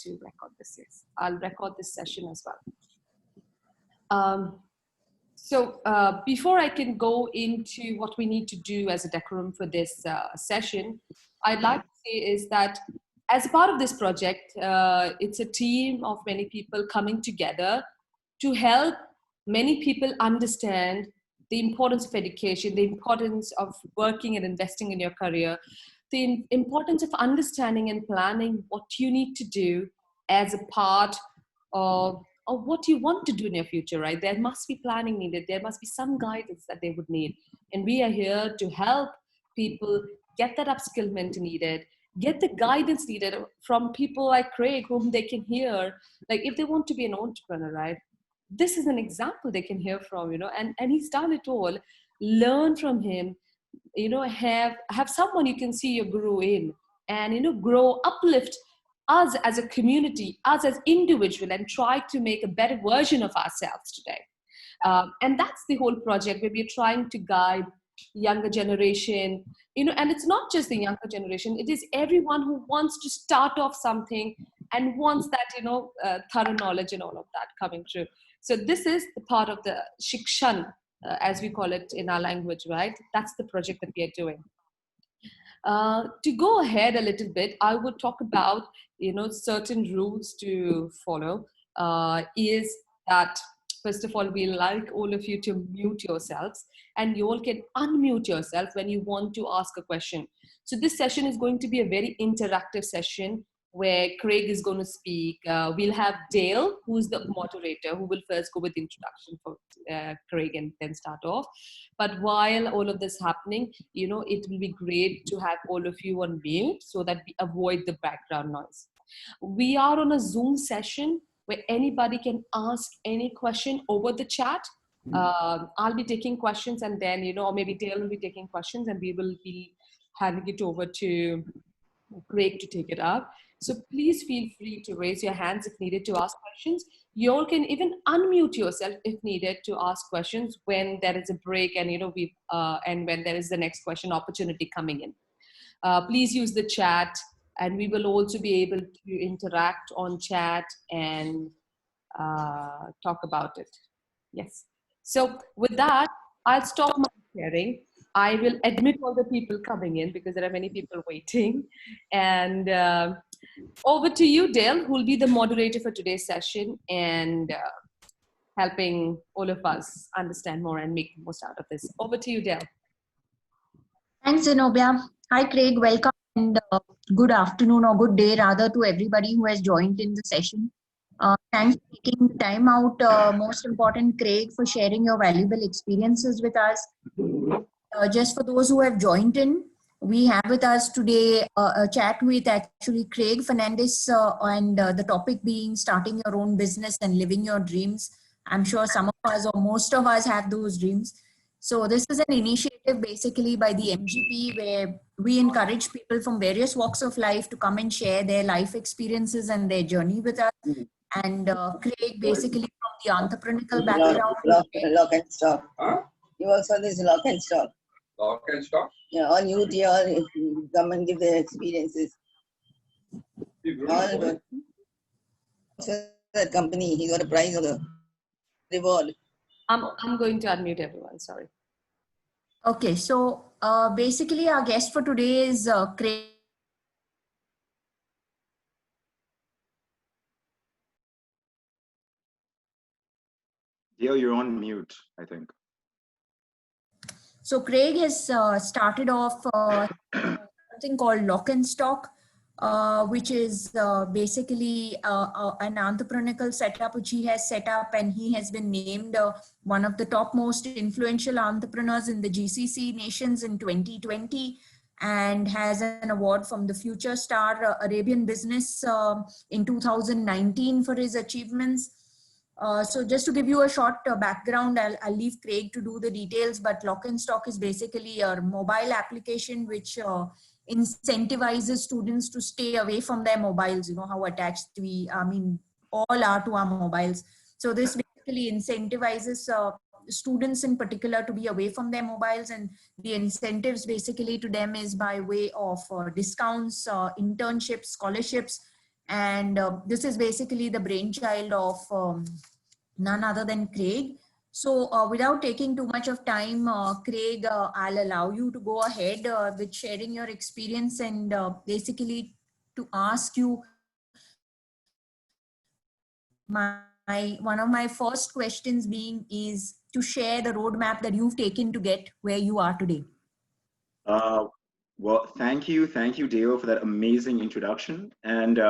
to record this. Yes, I'll record this session as well. Before I can go into what we need to do as a decorum for this session, I'd like to say is that as part of this project, it's a team of many people coming together to help many people understand the importance of education, the importance of working and investing in your career, the importance of understanding and planning what you need to do as a part of what you want to do in your future, right? There must be planning needed. There must be some guidance that they would need. And we are here to help people get that upskillment needed, get the guidance needed from people like Craig, whom they can hear. Like if they want to be an entrepreneur, right? This is an example they can hear from, and he's done it all. Learn from him, have someone you can see your guru in, and grow, uplift us as a community, us as individual, and try to make a better version of ourselves today. And that's the whole project, where we're trying to guide younger generation, and it's not just the younger generation, it is everyone who wants to start off something and wants that, thorough knowledge and all of that coming through. So this is the part of the Shikshan, as we call it in our language, right? That's the project that we are doing. To go ahead a little bit, I would talk about, certain rules to follow. Is that, first of all, we like all of you to mute yourselves, and you all can unmute yourself when you want to ask a question. So this session is going to be a very interactive session where Craig is going to speak. We'll have Dale, who's the moderator, who will first go with the introduction for Craig and then start off. But while all of this happening, it will be great to have all of you on mute so that we avoid the background noise. We are on a Zoom session where anybody can ask any question over the chat. I'll be taking questions, and then, or maybe Dale will be taking questions, and we will be handing it over to Craig to take it up. So please feel free to raise your hands if needed to ask questions. You all can even unmute yourself if needed to ask questions when there is a break, and and when there is the next question opportunity coming in. Please use the chat, and we will also be able to interact on chat and talk about it. Yes. So with that, I'll stop my sharing. I will admit all the people coming in because there are many people waiting. And over to you, Dale, who will be the moderator for today's session and helping all of us understand more and make the most out of this. Over to you, Dale. Thanks, Zenobia. Hi, Craig. Welcome, and good afternoon, or good day rather, to everybody who has joined in the session. Thanks for taking the time out. Most important, Craig, for sharing your valuable experiences with us. Just for those who have joined in, we have with us today a chat with actually Craig Fernandes, and the topic being starting your own business and living your dreams. I'm sure some of us, or most of us, have those dreams. So this is an initiative basically by the MGP, where we encourage people from various walks of life to come and share their life experiences and their journey with us. And Craig, basically from the entrepreneurial background. Lock and stock. You also this lock and stock. Lock and stock? Yeah, all you come and give their experiences. All so that company, he got a prize of the reward. I'm going to unmute everyone, sorry. Okay, so basically our guest for today is Craig. Dale, you're on mute, I think. So Craig has started off something called Lock and Stock, which is basically an entrepreneurial setup which he has set up, and he has been named one of the top most influential entrepreneurs in the GCC nations in 2020, and has an award from the Future Star Arabian Business in 2019 for his achievements. So just to give you a short background, I'll leave Craig to do the details, but Lock and Stock is basically a mobile application which incentivizes students to stay away from their mobiles. You know how attached all are to our mobiles. So this basically incentivizes students in particular to be away from their mobiles, and the incentives basically to them is by way of discounts, internships, scholarships, And this is basically the brainchild of none other than Craig. So without taking too much of time, Craig, I'll allow you to go ahead with sharing your experience and basically to ask you one of my first questions being is to share the roadmap that you've taken to get where you are today. Well, thank you, Dale, for that amazing introduction. And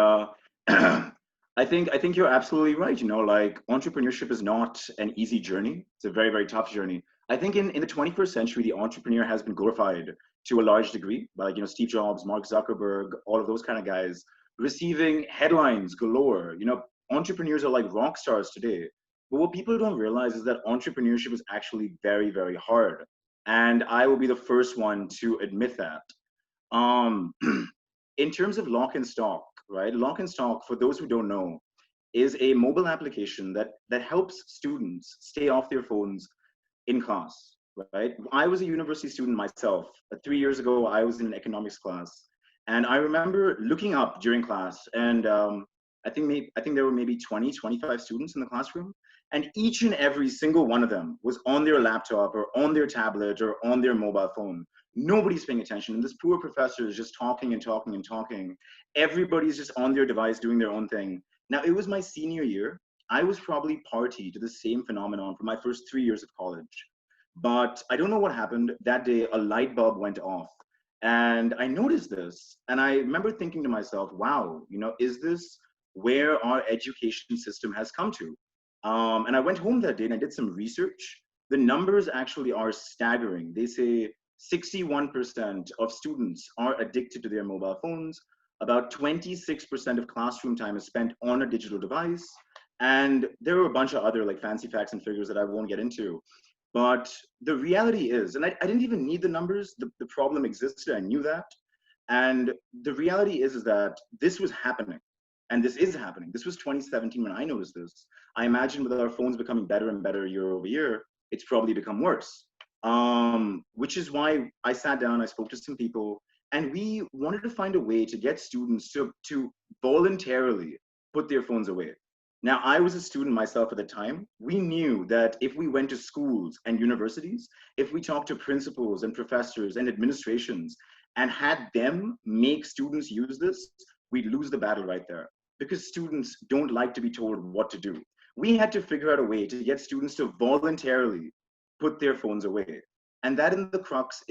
I think you're absolutely right. You know, like entrepreneurship is not an easy journey. It's a very, very tough journey. I think in the 21st century, the entrepreneur has been glorified to a large degree by, like, you know, Steve Jobs, Mark Zuckerberg, all of those kind of guys receiving headlines galore. You know, entrepreneurs are like rock stars today. But what people don't realize is that entrepreneurship is actually very, very hard. And I will be the first one to admit that. Um, in terms of Lock and Stock, right? Lock and Stock, for those who don't know, is a mobile application that helps students stay off their phones in class, right? I was a university student myself. 3 years ago, I was in an economics class, and I remember looking up during class, and I think there were maybe 20, 25 students in the classroom, and each and every single one of them was on their laptop or on their tablet or on their mobile phone. Nobody's paying attention, and this poor professor is just talking and talking and talking. Everybody's just on their device doing their own thing. Now, it was my senior year. I was probably party to the same phenomenon for my first 3 years of college. But I don't know what happened. That day, a light bulb went off. And I noticed this. And I remember thinking to myself, wow, you know, is this where our education system has come to? And I went home that day and I did some research. The numbers actually are staggering. They say 61% of students are addicted to their mobile phones. About 26% of classroom time is spent on a digital device. And there are a bunch of other like fancy facts and figures that I won't get into. But the reality is, and I didn't even need the numbers, the problem existed, I knew that. And the reality is that this was happening. And this is happening. This was 2017 when I noticed this. I imagine with our phones becoming better and better year over year, it's probably become worse. Which is why I sat down, I spoke to some people, and we wanted to find a way to get students to voluntarily put their phones away. Now, I was a student myself at the time. We knew that if we went to schools and universities, if we talked to principals and professors and administrations and had them make students use this, we'd lose the battle right there, because students don't like to be told what to do. We had to figure out a way to get students to voluntarily put their phones away. And that in the crux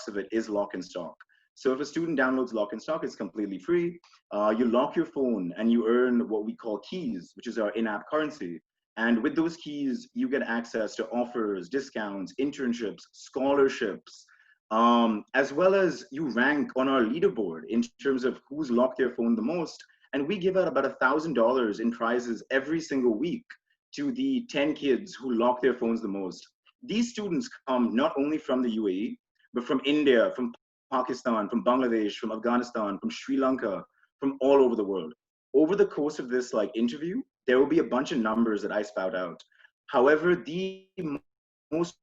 of it is Lock and Stock. So if a student downloads Lock and Stock, it's completely free. You lock your phone and you earn what we call keys, which is our in-app currency. And with those keys, you get access to offers, discounts, internships, scholarships, as well as you rank on our leaderboard in terms of who's locked their phone the most. And we give out about $1,000 in prizes every single week to the 10 kids who lock their phones the most. These students come not only from the UAE, but from India, from Pakistan, from Bangladesh, from Afghanistan, from Sri Lanka, from all over the world. Over the course of this interview, there will be a bunch of numbers that I spout out. However, the most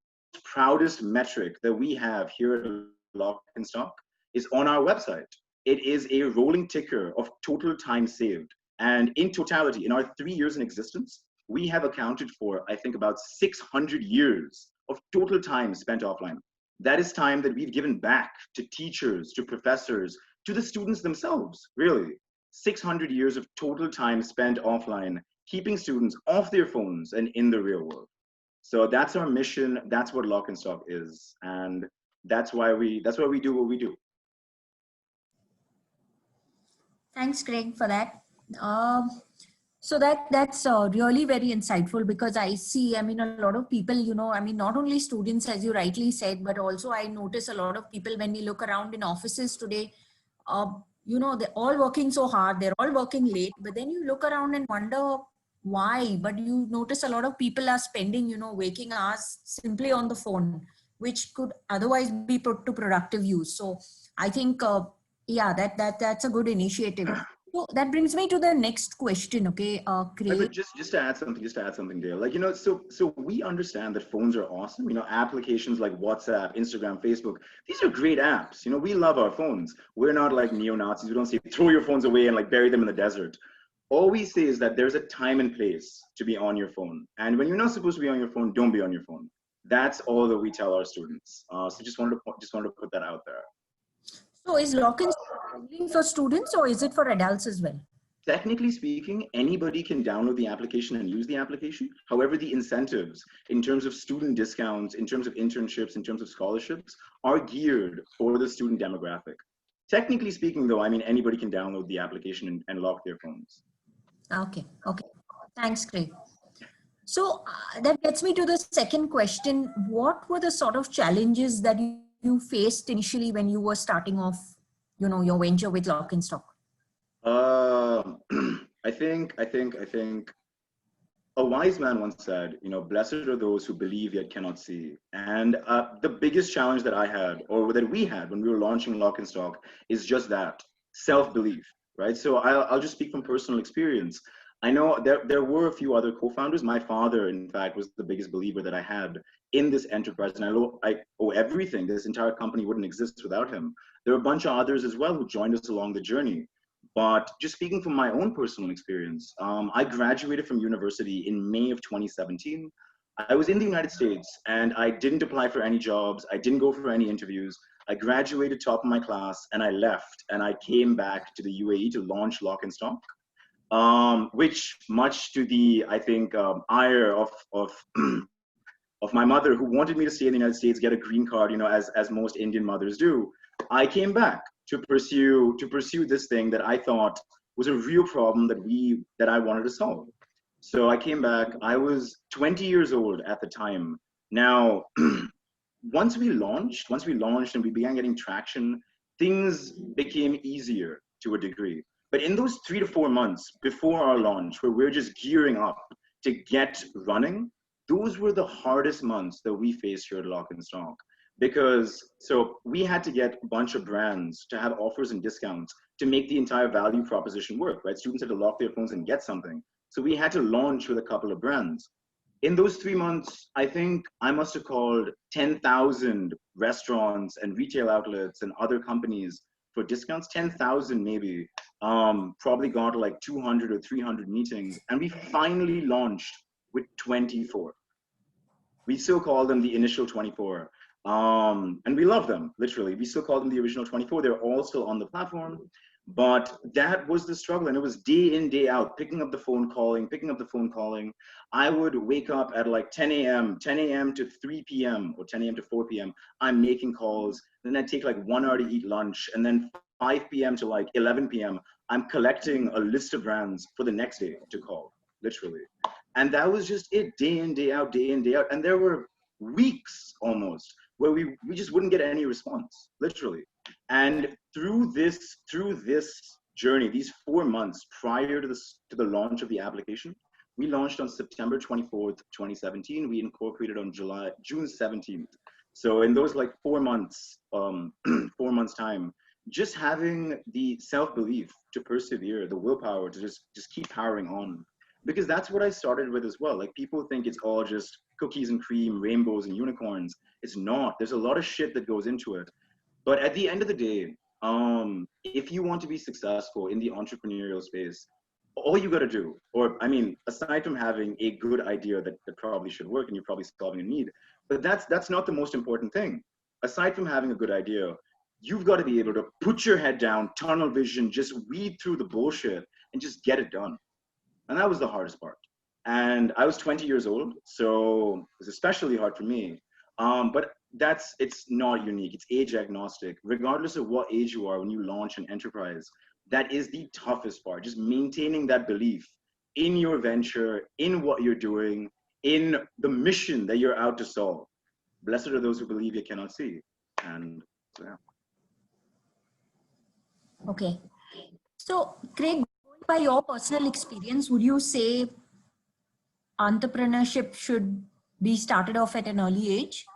proudest metric that we have here at Lock and Stock is on our website. It is a rolling ticker of total time saved. And in totality, in our 3 years in existence, we have accounted for, I think, about 600 years of total time spent offline. That is time that we've given back to teachers, to professors, to the students themselves, really. 600 years of total time spent offline, keeping students off their phones and in the real world. So that's our mission. That's what Lock and Stock is. And that's why we do what we do. Thanks, Craig, for that. So that's really very insightful, because I see, I mean, a lot of people, you know, I mean, not only students, as you rightly said, but also I notice a lot of people when we look around in offices today, you know, they're all working so hard, they're all working late, but then you look around and wonder why, but you notice a lot of people are spending, you know, waking hours simply on the phone, which could otherwise be put to productive use. So I think, yeah, that's a good initiative. So that brings me to the next question. Okay, But Craig. just to add something, Dale. Like, you know, so we understand that phones are awesome. You know, applications like WhatsApp, Instagram, Facebook, these are great apps. You know, we love our phones. We're not like neo-Nazis. We don't say throw your phones away and like bury them in the desert. All we say is that there's a time and place to be on your phone. And when you're not supposed to be on your phone, don't be on your phone. That's all that we tell our students. So just wanted to put that out there. So is lock-in only for students or is it for adults as well? Technically speaking, anybody can download the application and use the application. However, the incentives in terms of student discounts, in terms of internships, in terms of scholarships are geared for the student demographic. Technically speaking, though, I mean, anybody can download the application and lock their phones. Okay. Okay. Thanks, Craig. So that gets me to the second question. What were the sort of challenges that you faced initially when you were starting off, you know, your venture with Lock and Stock? I think a wise man once said, you know, blessed are those who believe yet cannot see. And the biggest challenge that I had, or that we had when we were launching Lock and Stock, is just that, self-belief, right? So I'll just speak from personal experience. I know there were a few other co-founders. My father, in fact, was the biggest believer that I had in this enterprise. And I owe everything. This entire company wouldn't exist without him. There are a bunch of others as well who joined us along the journey. But just speaking from my own personal experience, I graduated from university in May of 2017. I was in the United States and I didn't apply for any jobs. I didn't go for any interviews. I graduated top of my class and I left and I came back to the UAE to launch Lock and Stock, which much to the, I think, ire of of my mother, who wanted me to stay in the United States, get a green card, you know, as most Indian mothers do, I came back to pursue this thing that I thought was a real problem that I wanted to solve. So I came back. I was 20 years old at the time. Now, once we launched and we began getting traction, things became easier to a degree. But in those 3 to 4 months before our launch, where we're just gearing up to get running, those were the hardest months that we faced here at Lock and Stock. Because so we had to get a bunch of brands to have offers and discounts to make the entire value proposition work, right? Students had to lock their phones and get something. So we had to launch with a couple of brands. In those 3 months, I think I must have called 10,000 restaurants and retail outlets and other companies for discounts, 10,000 maybe, probably got to like 200 or 300 meetings. And we finally launched with 24. We still call them the initial 24. And we love them, literally. We still call them the original 24. They're all still on the platform. But that was the struggle. And it was day in, day out, picking up the phone calling. I would wake up at like 10 a.m. to 3 p.m. or 10 a.m. to 4 p.m. I'm making calls. Then I'd take like 1 hour to eat lunch. And then 5 p.m. to like 11 p.m. I'm collecting a list of brands for the next day to call, literally. And that was just it, day in, day out, day in, day out. And there were weeks almost where we just wouldn't get any response, literally. And through this journey, these 4 months prior to the launch of the application, we launched on September 24th, 2017. We incorporated on June 17th. So in those like 4 months, 4 months time, just having the self-belief to persevere, the willpower to just keep powering on. Because that's what I started with as well. Like, people think it's all just cookies and cream, rainbows and unicorns. It's not. There's a lot of shit that goes into it. But at the end of the day, if you want to be successful in the entrepreneurial space, all you got to do, or I mean, aside from having a good idea that probably should work and you're probably solving a need, but that's not the most important thing. Aside from having a good idea, you've got to be able to put your head down, tunnel vision, just weed through the bullshit and just get it done. And that was the hardest part. And I was 20 years old, so it was especially hard for me. But it's not unique. It's age agnostic. Regardless of what age you are when you launch an enterprise, that is the toughest part. Just maintaining that belief in your venture, in what you're doing, in the mission that you're out to solve. Blessed are those who believe yet cannot see. And so, yeah. Okay. So, Craig, by your personal experience, would you say entrepreneurship should be started off at an early age?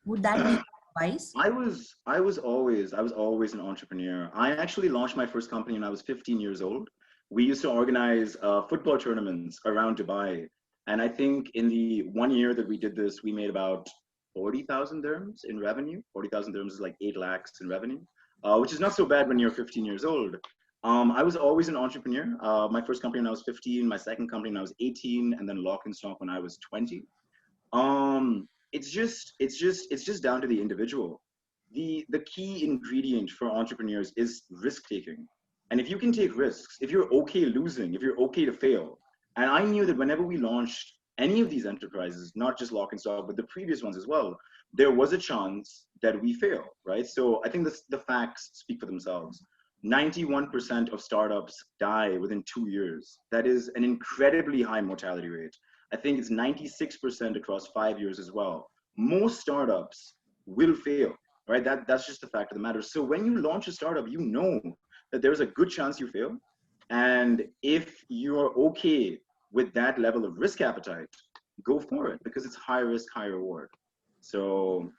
Would that be advice? I was always an entrepreneur. I actually launched my first company when I was 15 years old. we used to organize football tournaments around Dubai. And I think in the 1 year that we did this, we made about 40,000 dirhams in revenue. 40,000 dirhams is like 8 lakhs in revenue, which is not so bad when you're 15 years old. I was always an entrepreneur. My first company when I was 15, my second company when I was 18, and then Lock and Stock when I was 20. It's just down to the individual. The key ingredient for entrepreneurs is risk taking. And if you can take risks, if you're okay losing, if you're okay to fail, and I knew that whenever we launched any of these enterprises, not just Lock and Stock, but the previous ones as well, there was a chance that we fail, right? So I think the facts speak for themselves. 91% of startups die within 2 years. That is an incredibly high mortality rate. I think it's 96% across 5 years as well. Most startups will fail, right? That's just the fact of the matter. So when you launch a startup, you know that there's a good chance you fail. And if you're okay with that level of risk appetite, go for it, because it's high risk, high reward. So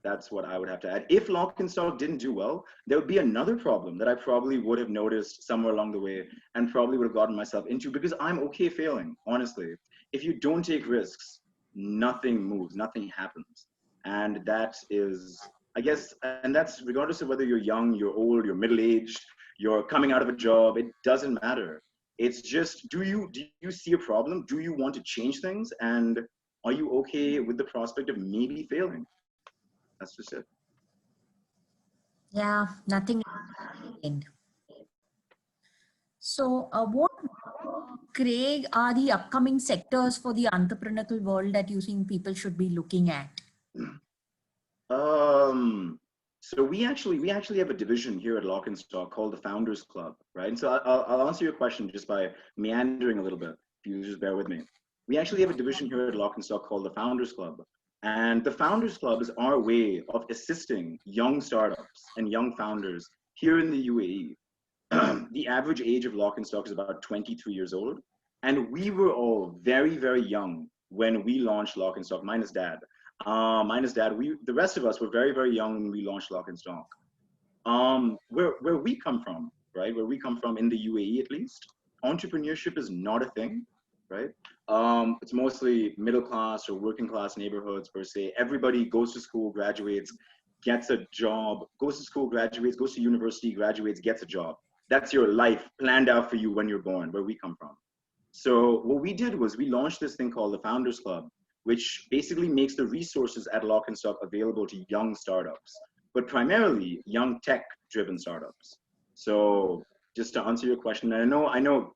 that's what I would have to add. If Lock and Stock didn't do well, there would be another problem that I probably would have noticed somewhere along the way and probably would have gotten myself into, because I'm okay failing, honestly. If you don't take risks, nothing moves, nothing happens. And that is, I guess, and that's regardless of whether you're young, you're old, you're middle-aged, you're coming out of a job, it doesn't matter. It's just, do you see a problem? Do you want to change things? And are you okay with the prospect of maybe failing? That's just it. Yeah, nothing. So what, Craig, are the upcoming sectors for the entrepreneurial world that you think people should be looking at? So we actually have a division here at Lock and Stock called the Founders Club, right? And so I'll answer your question just by meandering a little bit, if you just bear with me. We actually have a division here at Lock and Stock called the Founders Club. And the Founders Club is our way of assisting young startups and young founders here in the UAE. The average age of Lock and Stock is about 23 years old. And we were all very, very young when we launched Lock and Stock, minus dad. The rest of us were very, very young when we launched Lock and Stock. Where we come from, right? Where we come from in the UAE, at least, entrepreneurship is not a thing, right? It's mostly middle class or working class neighborhoods per se. Everybody goes to school, graduates, gets a job, goes to school, graduates, goes to university, graduates, gets a job. That's your life planned out for you when you're born, where we come from. So what we did was we launched this thing called the Founders Club, which basically makes the resources at Lock and Stock available to young startups, but primarily young tech-driven startups. So just to answer your question, and I know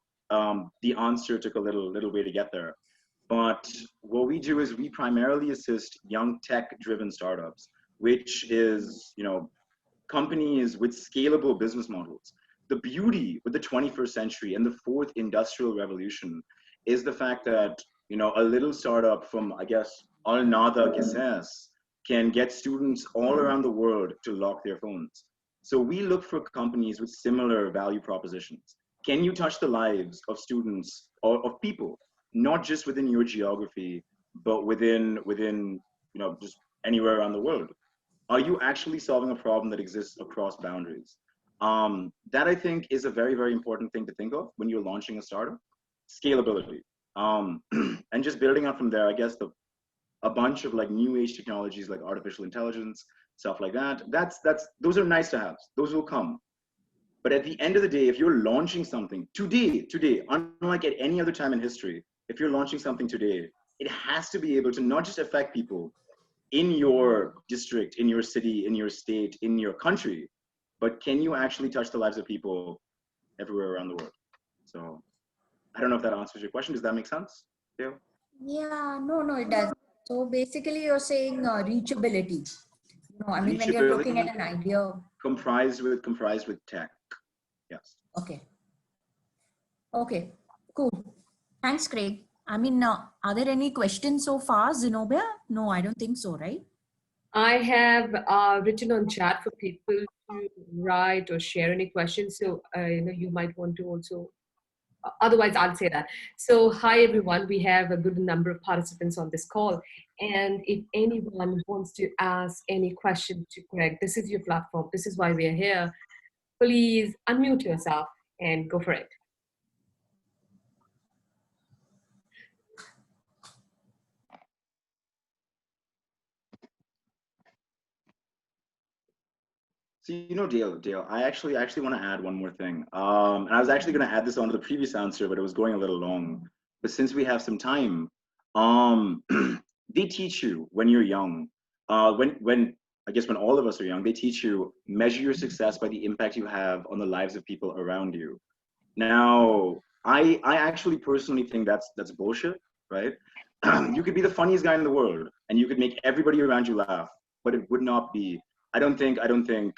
the answer took a little way to get there, but what we do is we primarily assist young tech-driven startups, which is, companies with scalable business models. The beauty with the 21st century and the fourth industrial revolution is the fact that, a little startup from, I guess, Al Nada Qisas can get students all around the world to lock their phones. So we look for companies with similar value propositions. Can you touch the lives of students or of people, not just within your geography, but within just anywhere around the world? Are you actually solving a problem that exists across boundaries? That I think is a very, very important thing to think of when you're launching a startup. Scalability. And just building out from there, I guess a bunch of like new age technologies like artificial intelligence, stuff like that. Those are nice to have. Those will come. But at the end of the day, if you're launching something today, unlike at any other time in history, if you're launching something today, it has to be able to not just affect people in your district, in your city, in your state, in your country, but can you actually touch the lives of people everywhere around the world? So I don't know if that answers your question. Does that make sense? Yeah. Yeah, no, it does. So basically you're saying reachability. When you're looking at an idea. Comprised with tech. Yes. Okay, cool. Thanks, Craig. Are there any questions so far, Zenobia? No, I don't think so, right? I have written on chat for people to write or share any questions. So, you might want to also, otherwise I'll say that. So, hi everyone, we have a good number of participants on this call. And if anyone wants to ask any question to Greg, this is your platform. This is why we are here. Please unmute yourself and go for it. So, Dale, I actually want to add one more thing. And I was actually going to add this onto the previous answer, but it was going a little long. But since we have some time, um, they teach you when you're young, when I guess when all of us are young, they teach you measure your success by the impact you have on the lives of people around you. Now, I actually personally think that's bullshit, right? You could be the funniest guy in the world, and you could make everybody around you laugh, but it would not be. I don't think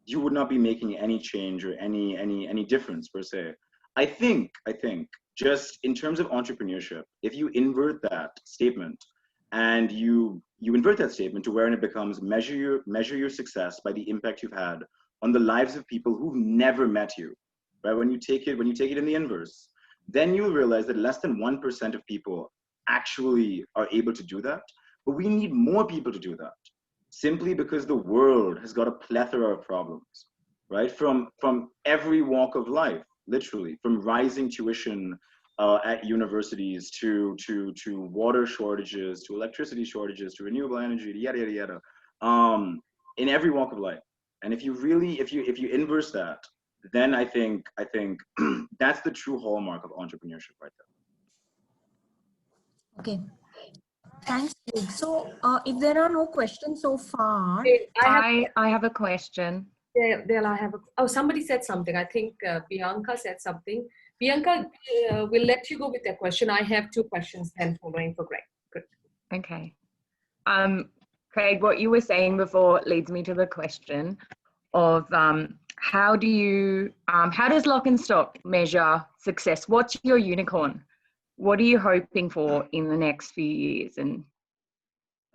you would not be making any change or any difference per se. I think just in terms of entrepreneurship, if you invert that statement and you invert that statement to where it becomes measure your success by the impact you've had on the lives of people who've never met you, right? When you take it in the inverse, then you'll realize that less than 1% of people actually are able to do that. But we need more people to do that simply because the world has got a plethora of problems, right? From every walk of life, literally, from rising tuition at universities to water shortages, to electricity shortages, to renewable energy, to yada yada yada, in every walk of life. And if you inverse that, then I think that's the true hallmark of entrepreneurship right there. Okay. Thanks, Greg. So if there are no questions so far, I have a question. Dale, I have somebody said something. I think Bianca said something. Bianca, we'll let you go with that question. I have two questions then following for Greg. Good. Okay. Craig, what you were saying before leads me to the question of how does Lock and Stock measure success? What's your unicorn? What are you hoping for in the next few years? And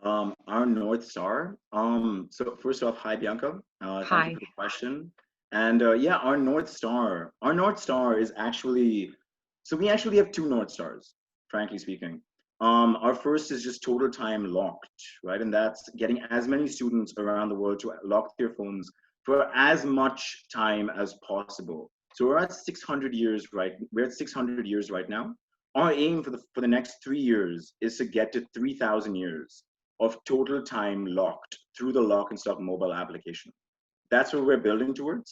our North Star. So first off, hi Bianca. Thank you for the question. And yeah, our North Star. Our North Star is actually. So we actually have two North Stars, frankly speaking. Our first is just total time locked, right? And that's getting as many students around the world to lock their phones for as much time as possible. So we're at 600 years, right? We're at 600 years right now. Our aim for the next 3 years is to get to 3,000 years of total time locked through the Lock and Stock mobile application. That's what we're building towards.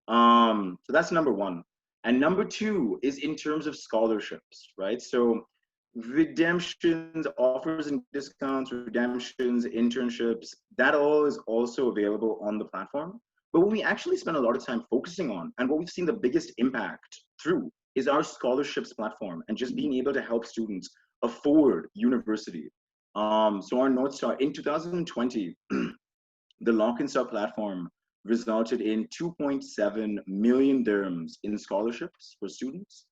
So that's number one. And number two is in terms of scholarships, right? So redemptions, offers and discounts, redemptions, internships, that all is also available on the platform. But what we actually spend a lot of time focusing on, and what we've seen the biggest impact through, is our scholarships platform and just being able to help students afford university. So our North Star in 2020, the Lock and Stock platform resulted in 2.7 million dirhams in scholarships for students.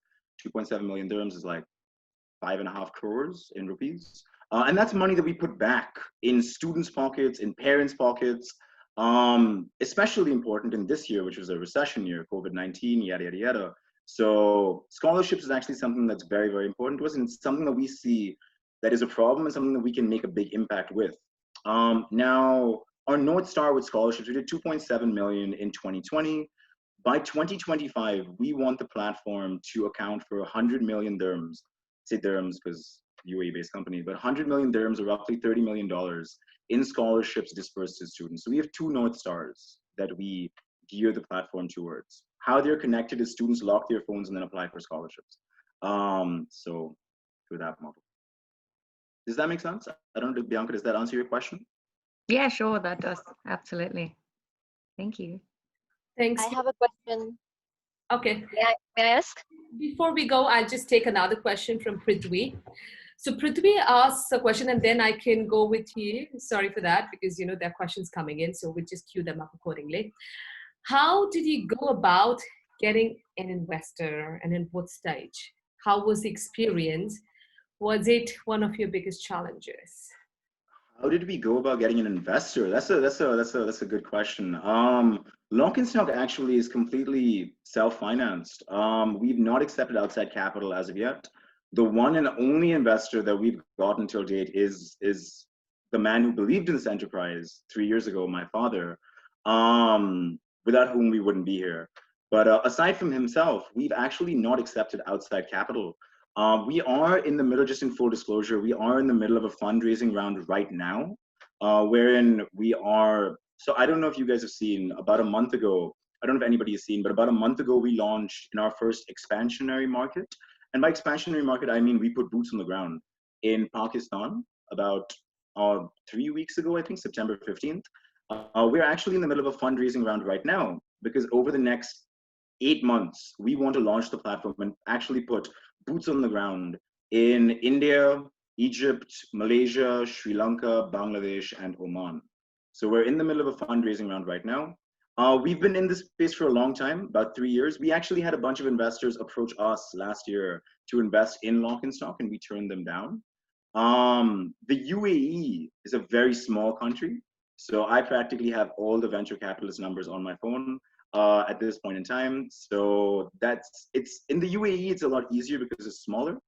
2.7 million dirhams is like 5.5 crores in rupees. And that's money that we put back in students' pockets, in parents' pockets, especially important in this year, which was a recession year, COVID-19, yada, yada, yada. So scholarships is actually something that's very, very important to us, and it's something that we see that is a problem and something that we can make a big impact with. Now, our North Star with scholarships, we did 2.7 million in 2020. By 2025, we want the platform to account for 100 million dirhams. I say dirhams because UAE-based company, but 100 million dirhams, or roughly $30 million in scholarships dispersed to students. So we have two North Stars that we gear the platform towards. How they're connected is students lock their phones and then apply for scholarships. So through that model. Does that make sense? I don't know, Bianca, does that answer your question? yeah, sure, that does. Absolutely. Thank you. Thanks. I have a question. Okay. May I ask? Before we go, I'll just take another question from Prithvi. So Prithvi asks a question, and then I can go with you. Sorry for that, because there are questions coming in, so we'll just queue them up accordingly. How did you go about getting an investor, and in what stage? How was the experience? Was it one of your biggest challenges? How did we go about getting an investor? That's a good question. Lock and Stock actually is completely self-financed. We've not accepted outside capital as of yet. The one and only investor that we've gotten till date is the man who believed in this enterprise 3 years ago, my father, without whom we wouldn't be here. But aside from himself, we've actually not accepted outside capital. We are in the middle, just in full disclosure, we are in the middle of a fundraising round right now, wherein we are So I don't know if you guys have seen, about a month ago, I don't know if anybody has seen, but about a month ago, we launched in our first expansionary market. And by expansionary market, I mean we put boots on the ground in Pakistan about 3 weeks ago, I think, September 15th. We're actually in the middle of a fundraising round right now, because over the next 8 months, we want to launch the platform and actually put boots on the ground in India, Egypt, Malaysia, Sri Lanka, Bangladesh, and Oman. So we're in the middle of a fundraising round right now. We've been in this space for a long time, about 3 years. We actually had a bunch of investors approach us last year to invest in Lock and Stock, and we turned them down. The UAE is a very small country. So I practically have all the venture capitalist numbers on my phone at this point in time. So it's in the UAE, it's a lot easier because it's smaller,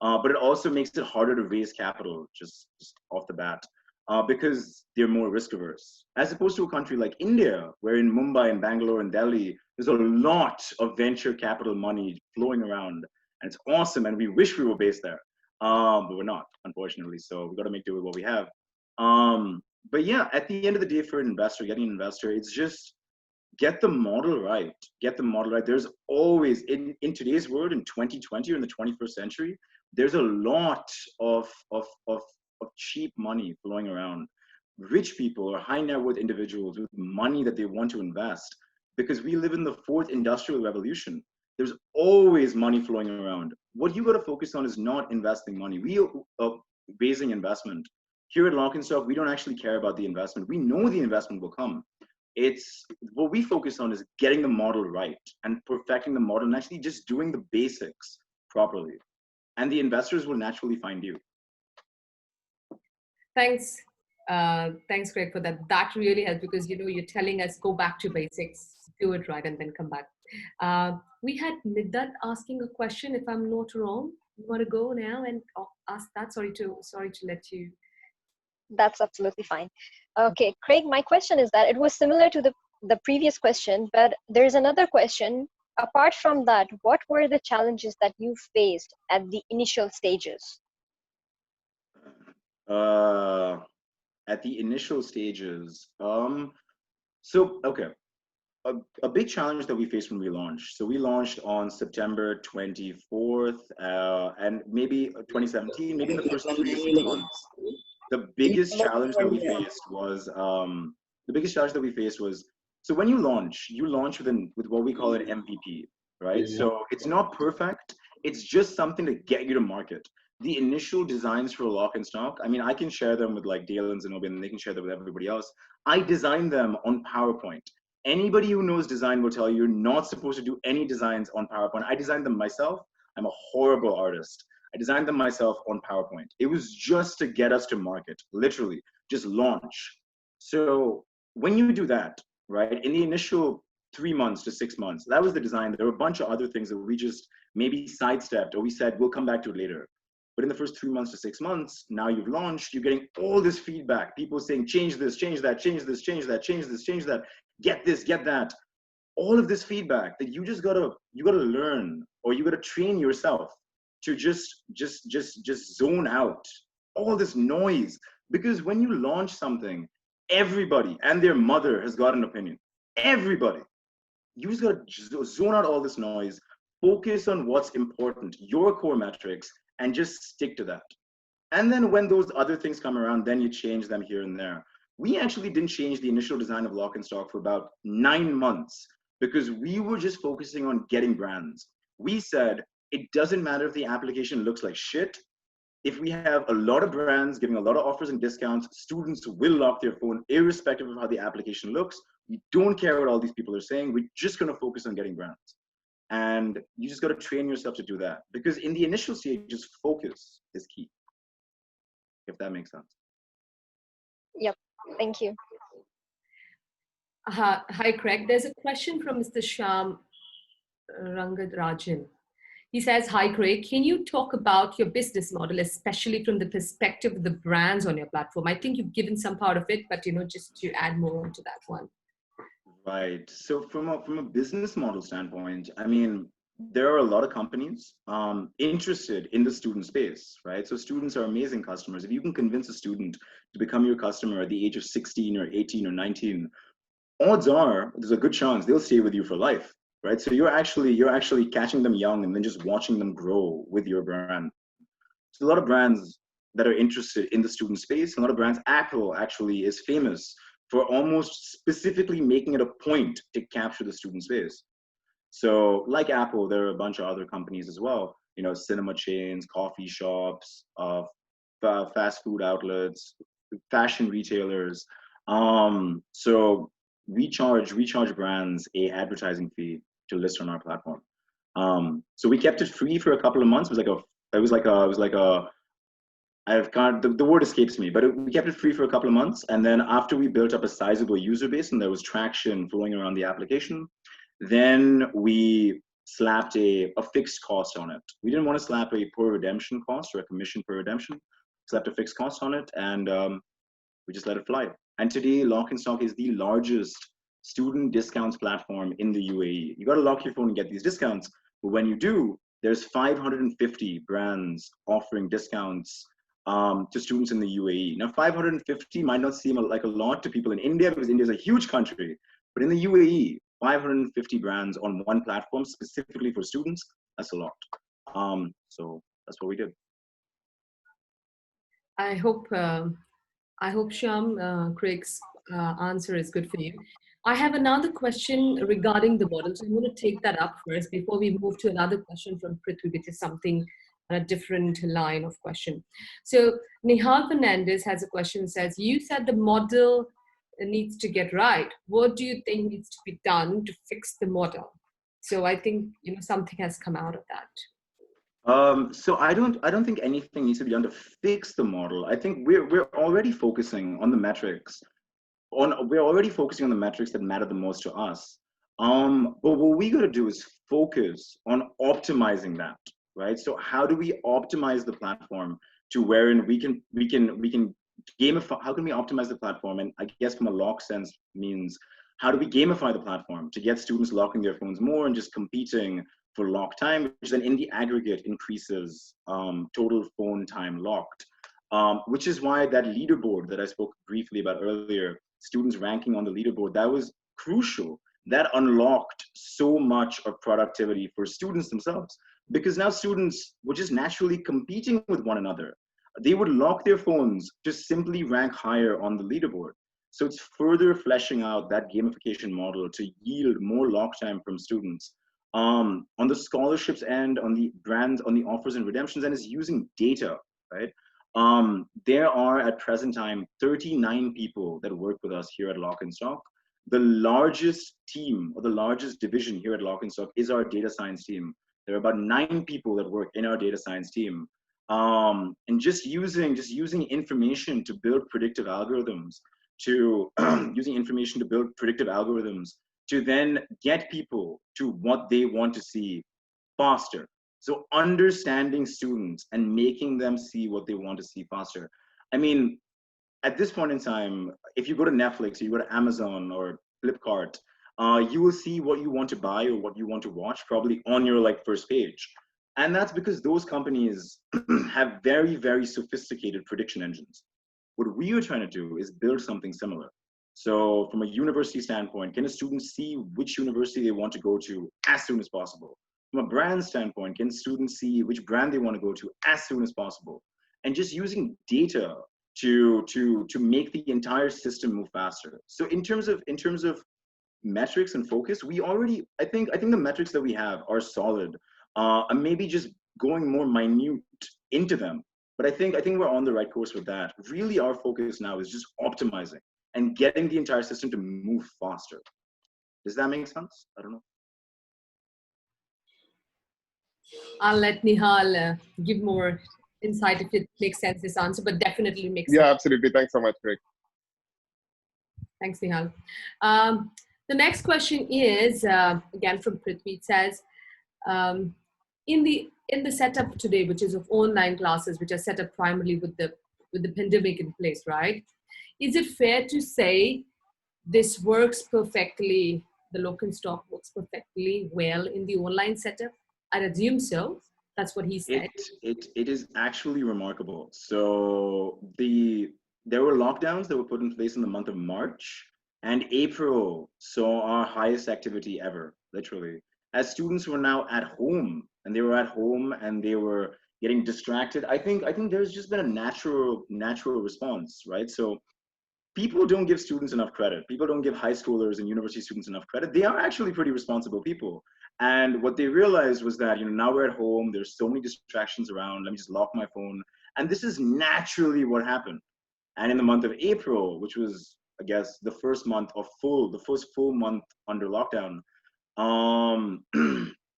but it also makes it harder to raise capital just off the bat. Because they're more risk averse, as opposed to a country like India, where in Mumbai and Bangalore and Delhi, there's a lot of venture capital money flowing around, and it's awesome. And we wish we were based there, but we're not, unfortunately. So we've got to make do with what we have. But yeah, at the end of the day, for an investor, getting an investor, it's just get the model right. Get the model right. There's always in today's world, in 2020 or in the 21st century, there's a lot of cheap money flowing around. Rich people or high net worth individuals with money that they want to invest, because we live in the fourth industrial revolution. There's always money flowing around. What you got to focus on is not investing money. We are raising investment. Here at Lock and Stock, we don't actually care about the investment. We know the investment will come. It's what we focus on is getting the model right and perfecting the model and actually just doing the basics properly. And the investors will naturally find you. Thanks. Thanks, Craig, for that. That really helps, because you're telling us go back to basics, do it right, and then come back. We had Middat asking a question, if I'm not wrong. You want to go now and ask that? Sorry to let you. That's absolutely fine. Okay, Craig, my question is that it was similar to the previous question, but there's another question. Apart from that, what were the challenges that you faced at the initial stages? At the initial stages, okay, a big challenge that we faced when we launched. So we launched on September 24th, and maybe 2017, maybe in the first 3 to 6 months. The biggest challenge that we faced was so when you launch with what we call an MVP, right? So it's not perfect. It's just something to get you to market. The initial designs for Lock and Stock, I mean, I can share them with like Dale and Zenobia, and they can share them with everybody else. I designed them on PowerPoint. Anybody who knows design will tell you you're not supposed to do any designs on PowerPoint. I designed them myself. I'm a horrible artist. I designed them myself on PowerPoint. It was just to get us to market, literally, just launch. So when you do that, right, in the initial 3 months to 6 months, that was the design. There were a bunch of other things that we just maybe sidestepped, or we said, we'll come back to it later. But in the first 3 months to 6 months, now you've launched, you're getting all this feedback. People saying, change this, change that, change this, change that, change this, change that, get this, get that. All of this feedback that you gotta learn, or you gotta train yourself to just zone out all this noise. Because when you launch something, everybody and their mother has got an opinion. Everybody. You just gotta zone out all this noise, focus on what's important, your core metrics, and just stick to that. And then when those other things come around, then you change them here and there. We actually didn't change the initial design of Lock and Stock for about 9 months, because we were just focusing on getting brands. We said, it doesn't matter if the application looks like shit. If we have a lot of brands giving a lot of offers and discounts, students will lock their phone irrespective of how the application looks. We don't care what all these people are saying. We're just going to focus on getting brands. And you just got to train yourself to do that, because in the initial stages, focus is key, if that makes sense. Yep, thank you. Hi, Craig. There's a question from Mr. Shyam Rangarajan. He says, hi, Craig, can you talk about your business model, especially from the perspective of the brands on your platform? I think you've given some part of it, but just to add more onto that one. Right. So from a business model standpoint, I mean, there are a lot of companies interested in the student space, right? So students are amazing customers. If you can convince a student to become your customer at the age of 16 or 18 or 19, odds are there's a good chance they'll stay with you for life, right? So you're actually catching them young and then just watching them grow with your brand. So a lot of brands that are interested in the student space, a lot of brands, Apple actually is famous for almost specifically making it a point to capture the student space. So like Apple, there are a bunch of other companies as well, you know, cinema chains, coffee shops, fast food outlets, fashion retailers. So we charge brands a advertising fee to list on our platform. So we kept it free for a couple of months. I've got the word escapes me, but we kept it free for a couple of months. And then after we built up a sizable user base and there was traction flowing around the application, then we slapped a fixed cost on it. We didn't want to slap a per redemption cost or a commission per redemption. Slapped a fixed cost on it, and we just let it fly. And today, Lock and Stock is the largest student discounts platform in the UAE. You got to lock your phone and get these discounts, but when you do, there's 550 brands offering discounts to students in the UAE. Now, 550 might not seem like a lot to people in India because India is a huge country, but in the UAE, 550 brands on one platform specifically for students, that's a lot. So that's what we did. I hope Shyam, Craig's answer is good for you. I have another question regarding the model. So I'm going to take that up first before we move to another question from Prithvi, which is something on a different line of question. So Nihal Fernandes has a question, says, you said the model needs to get right. What do you think needs to be done to fix the model? So I think, you know, something has come out of that. So I don't think anything needs to be done to fix the model. I think we're already focusing on the metrics. We're already focusing on the metrics that matter the most to us. But what we got to do is focus on optimizing that, right? So how do we optimize the platform to wherein we can gamify? How can we optimize the platform? And I guess from a lock sense means how do we gamify the platform to get students locking their phones more and just competing for lock time, which then in the aggregate increases total phone time locked. Which is why that leaderboard that I spoke briefly about earlier, students ranking on the leaderboard, that was crucial. That unlocked so much of productivity for students themselves, because now students were just naturally competing with one another. They would lock their phones to simply rank higher on the leaderboard. So it's further fleshing out that gamification model to yield more lock time from students. On the scholarships and on the brands, on the offers and redemptions, and is using data, right? There are at present time 39 people that work with us here at Lock and Stock. The largest team or the largest division here at Lock and Stock is our data science team. There are about 9 people that work in our data science team. And just using information to build predictive algorithms, to to then get people to what they want to see faster. So understanding students and making them see what they want to see faster. I mean, at this point in time, if you go to Netflix, or you go to Amazon or Flipkart, you will see what you want to buy or what you want to watch probably on your first page. And that's because those companies have very, very sophisticated prediction engines. What we are trying to do is build something similar. So from a university standpoint, can a student see which university they want to go to as soon as possible? From a brand standpoint, can students see which brand they want to go to as soon as possible? And just using data to make the entire system move faster. So in terms of metrics and focus, we already, I think the metrics that we have are solid. And maybe just going more minute into them. But I think we're on the right course with that. Really, our focus now is just optimizing and getting the entire system to move faster. Does that make sense? I don't know. I'll let Nihal give more insight if it makes sense, this answer, but definitely makes sense. Yeah, absolutely. Thanks so much, Craig. Thanks, Nihal. The next question is, again from Prithvi. It says, in the setup today, which is of online classes, which are set up primarily with the pandemic in place, right? Is it fair to say this works perfectly, the Lock and Stock works perfectly well in the online setup? I'd assume so. That's what he said. It is actually remarkable. So there were lockdowns that were put in place in the month of March, and April saw our highest activity ever, literally. As students were now at home, and they were at home and they were getting distracted. I think there's just been a natural response, right? So people don't give students enough credit. People don't give high schoolers and university students enough credit. They are actually pretty responsible people. And what they realized was that, now we're at home, there's so many distractions around, let me just lock my phone. And this is naturally what happened. And in the month of April, which was, I guess, the first full month under lockdown,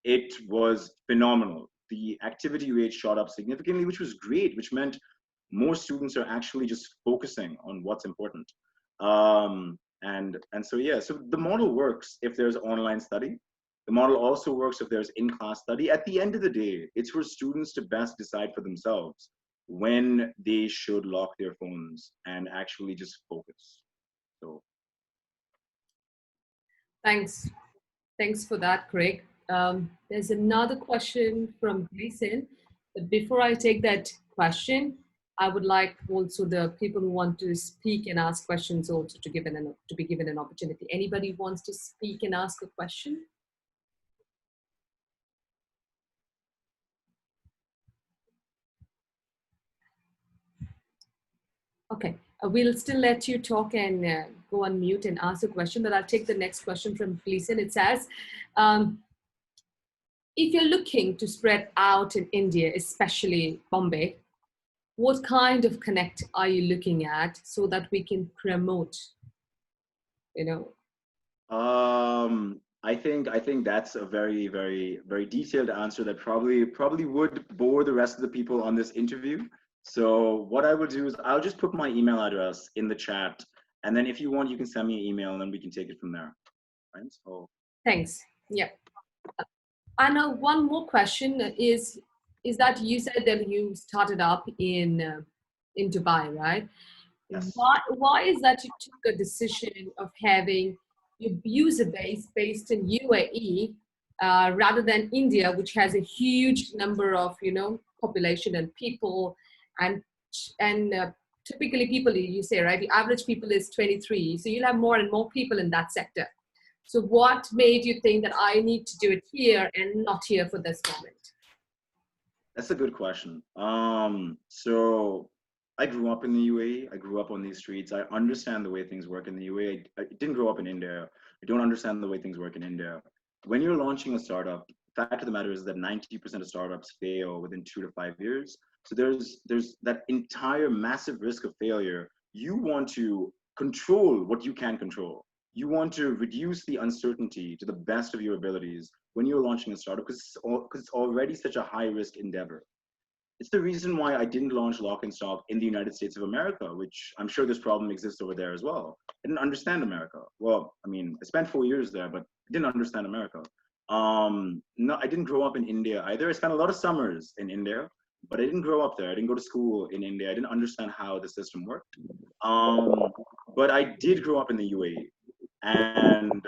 it was phenomenal. The activity rate shot up significantly, which was great, which meant more students are actually just focusing on what's important. And so, yeah, so the model works if there's online study. The model also works if there's in-class study. At the end of the day, it's for students to best decide for themselves when they should lock their phones and actually just focus. So. Thanks for that, Craig. There's another question from Gleason. But before I take that question, I would like also the people who want to speak and ask questions also to be given an opportunity. Anybody who wants to speak and ask a question? Okay, we'll still let you talk and go on mute and ask a question, but I'll take the next question from Gleason. It says, if you're looking to spread out in India, especially Bombay, what kind of connect are you looking at so that we can promote, I think that's a very, very, very detailed answer that probably would bore the rest of the people on this interview. So what I will do is I'll just put my email address in the chat, and then if you want, you can send me an email, and then we can take it from there. Right? So. Thanks. Yeah. And one more question is that you said that you started up in Dubai, right? Yes. Why is that you took a decision of having your user base based in UAE rather than India, which has a huge number of population and people, and typically people, you say, right, the average people is 23, so you'll have more and more people in that sector. So what made you think that I need to do it here and not here for this moment? That's a good question. So I grew up in the UAE. I grew up on these streets. I understand the way things work in the UAE. I didn't grow up in India. I don't understand the way things work in India. When you're launching a startup, the fact of the matter is that 90% of startups fail within 2 to 5 years. So there's that entire massive risk of failure. You want to control what you can control. You want to reduce the uncertainty to the best of your abilities when you're launching a startup, because it's already such a high risk endeavor. It's the reason why I didn't launch Lock and Stock in the United States of America, which I'm sure this problem exists over there as well. I didn't understand America. Well, I mean, I spent 4 years there, but I didn't understand America. No, I didn't grow up in India either. I spent a lot of summers in India, but I didn't grow up there. I didn't go to school in India. I didn't understand how the system worked. But I did grow up in the UAE, and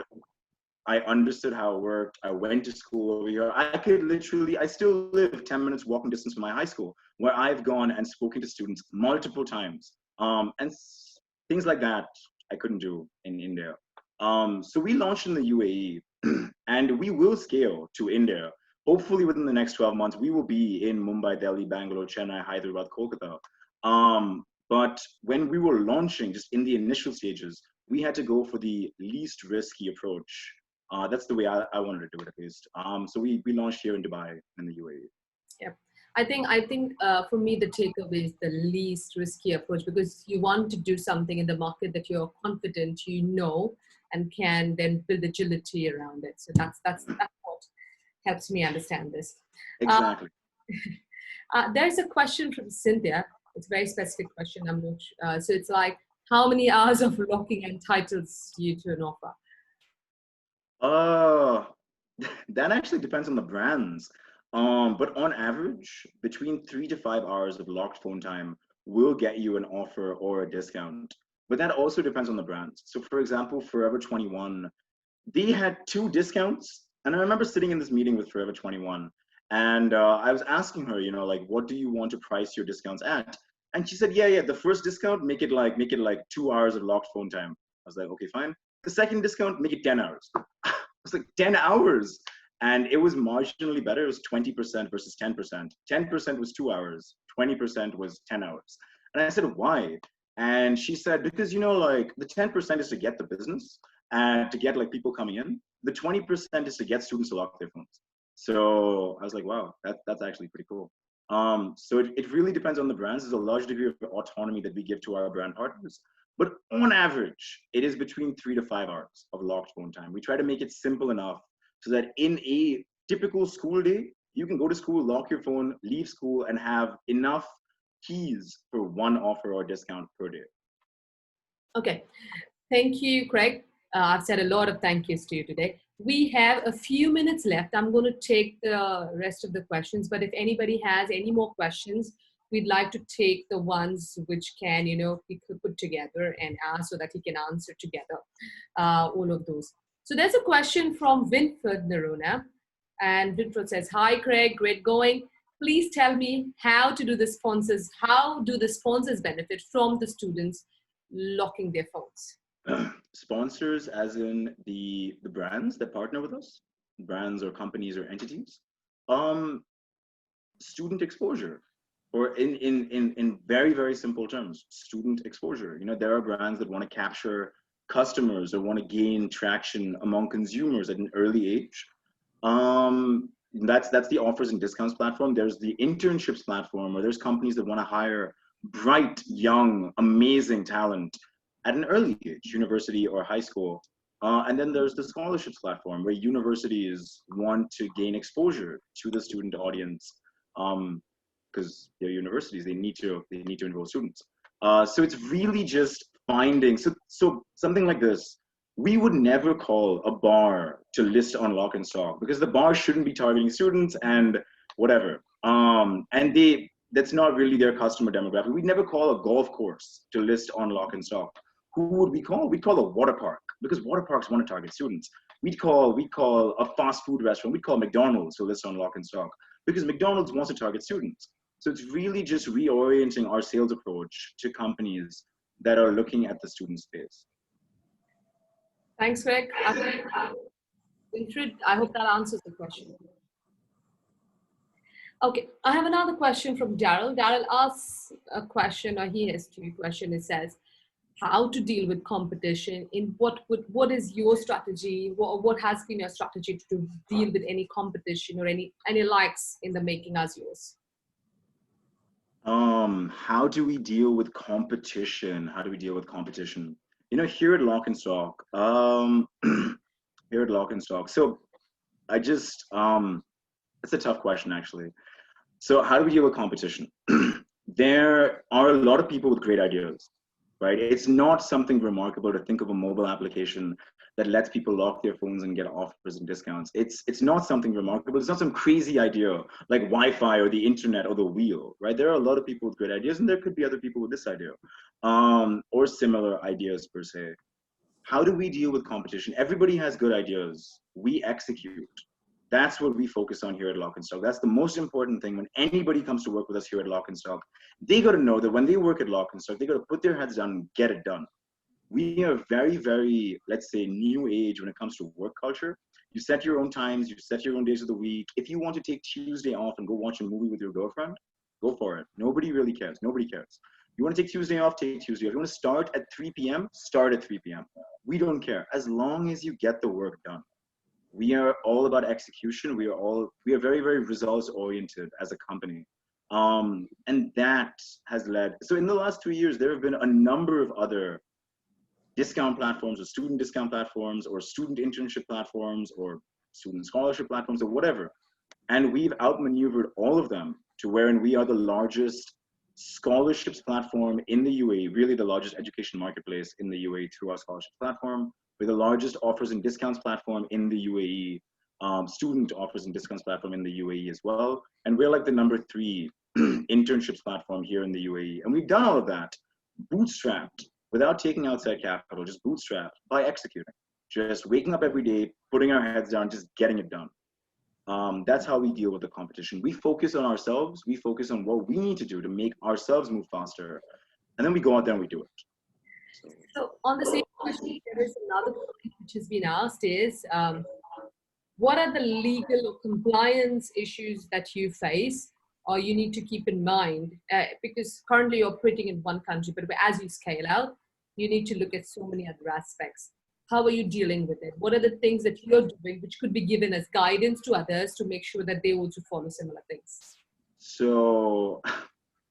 I understood how it worked. I went to school over here. I still live 10 minutes walking distance from my high school, where I've gone and spoken to students multiple times. And things like that I couldn't do in India. So we launched in the UAE, and we will scale to India. Hopefully within the next 12 months, we will be in Mumbai, Delhi, Bangalore, Chennai, Hyderabad, Kolkata. But when we were launching, just in the initial stages, we had to go for the least risky approach. That's the way I wanted to do it, at least. So we launched here in Dubai in the UAE. Yeah, I think for me the takeaway is the least risky approach, because you want to do something in the market that you're confident and can then build agility around it. So that's what helps me understand this. Exactly. There's a question from Cynthia. It's a very specific question. I'm not sure. So it's like, how many hours of locking entitles you to an offer? That actually depends on the brands. But on average, between 3 to 5 hours of locked phone time will get you an offer or a discount. But that also depends on the brands. So for example, Forever 21, they had 2 discounts. And I remember sitting in this meeting with Forever 21, And I was asking her, you know, like, what do you want to price your discounts at? And she said, yeah, the first discount, make it like 2 hours of locked phone time. I was like, okay, fine. The second discount, make it 10 hours. I was like, 10 hours. And it was marginally better. It was 20% versus 10%. 10% was 2 hours. 20% was 10 hours. And I said, why? And she said, because, you know, like the 10% is to get the business and to get like people coming in. The 20% is to get students to lock their phones. So I was like, wow, that's actually pretty cool. So it really depends on the brands. There's a large degree of autonomy that we give to our brand partners. But on average, it is between 3 to 5 hours of locked phone time. We try to make it simple enough so that in a typical school day, you can go to school, lock your phone, leave school, and have enough keys for one offer or discount per day. Okay. Thank you, Craig. I've said a lot of thank yous to you today. We have a few minutes left. I'm going to take the rest of the questions, but if anybody has any more questions, we'd like to take the ones which can, you know, we could put together and ask so that he can answer together all of those. So there's a question from Winfred Narona, and Winfred says, hi, Craig, great going. Please tell me how to do the sponsors. How do the sponsors benefit from the students locking their phones? Sponsors as in the brands that partner with us, brands or companies or entities. Student exposure, or in very, very simple terms, student exposure. You know, there are brands that want to capture customers or want to gain traction among consumers at an early age. That's the offers and discounts platform. There's the internships platform, where there's companies that want to hire bright, young, amazing talent at an early age, university or high school. And then there's the scholarships platform, where universities want to gain exposure to the student audience, because they're universities, they need to enroll students. So it's really just finding, so something like this, we would never call a bar to list on Lock and Stock, because the bar shouldn't be targeting students and whatever. And that's not really their customer demographic. We'd never call a golf course to list on Lock and Stock. Who would we call? We'd call a water park, because water parks want to target students. We'd call a fast food restaurant. We'd call McDonald's to list on Lock and Stock, because McDonald's wants to target students. So it's really just reorienting our sales approach to companies that are looking at the student space. Thanks, Greg. I hope that answers the question. Okay, I have another question from Daryl. Daryl asks a question, or he has two questions. It says, how to deal with competition? What is your strategy? What has been your strategy to deal with any competition or any likes in the making as yours? How do we deal with competition? How do we deal with competition? You know, here at Lock and Stock, so I just, it's a tough question actually. So how do we deal with competition? There are a lot of people with great ideas, right? It's not something remarkable to think of a mobile application that lets people lock their phones and get offers and discounts. It's not something remarkable. It's not some crazy idea like Wi-Fi or the internet or the wheel, right? There are a lot of people with great ideas, and there could be other people with this idea, or similar ideas per se. How do we deal with competition? Everybody has good ideas. We execute. That's what we focus on here at Lock and Stock. That's the most important thing when anybody comes to work with us here at Lock and Stock. They got to know that when they work at Lock and Stock, they got to put their heads down and get it done. We are very, very, let's say, new age when it comes to work culture. You set your own times, you set your own days of the week. If you want to take Tuesday off and go watch a movie with your girlfriend, go for it. Nobody really cares. Nobody cares. You want to take Tuesday off, take Tuesday off. You want to start at 3 p.m., start at 3 p.m. We don't care, as long as you get the work done. We are all about execution. We are very, very results oriented as a company. And that has led, so in the last 2 years, there have been a number of other discount platforms or student discount platforms or student internship platforms or student scholarship platforms or whatever. And we've outmaneuvered all of them to wherein we are the largest scholarships platform in the UAE, really the largest education marketplace in the UAE through our scholarship platform. We're the largest offers and discounts platform in the UAE, student offers and discounts platform in the UAE as well. And we're like the number 3 internships platform here in the UAE. And we've done all of that bootstrapped, without taking outside capital, just bootstrapped by executing. Just waking up every day, putting our heads down, just getting it done. That's how we deal with the competition. We focus on ourselves. We focus on what we need to do to make ourselves move faster. And then we go out there and we do it. So on the same question, there is another point which has been asked is, what are the legal or compliance issues that you face or you need to keep in mind? Because currently you're operating in one country, but as you scale out, you need to look at so many other aspects. How are you dealing with it? What are the things that you're doing which could be given as guidance to others to make sure that they also follow similar things? So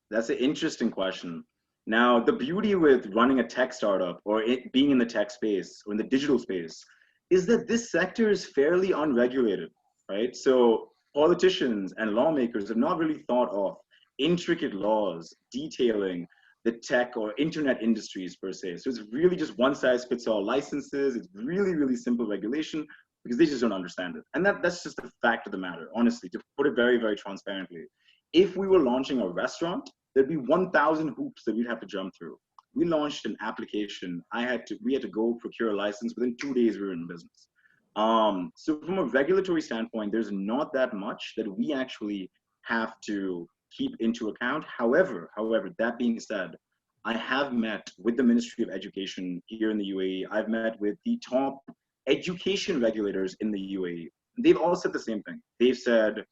that's an interesting question. Now, the beauty with running a tech startup or it being in the tech space or in the digital space is that this sector is fairly unregulated, right? So politicians and lawmakers have not really thought of intricate laws detailing the tech or internet industries per se. So it's really just one size fits all licenses. It's really, really simple regulation because they just don't understand it. And that's just the fact of the matter, honestly, to put it very, very transparently. If we were launching a restaurant, there'd be 1,000 hoops that we'd have to jump through. We launched an application. We had to go procure a license. Within 2 days, we were in business. So from a regulatory standpoint, there's not that much that we actually have to keep into account. However, that being said, I have met with the Ministry of Education here in the UAE. I've met with the top education regulators in the UAE. They've all said the same thing. They've said,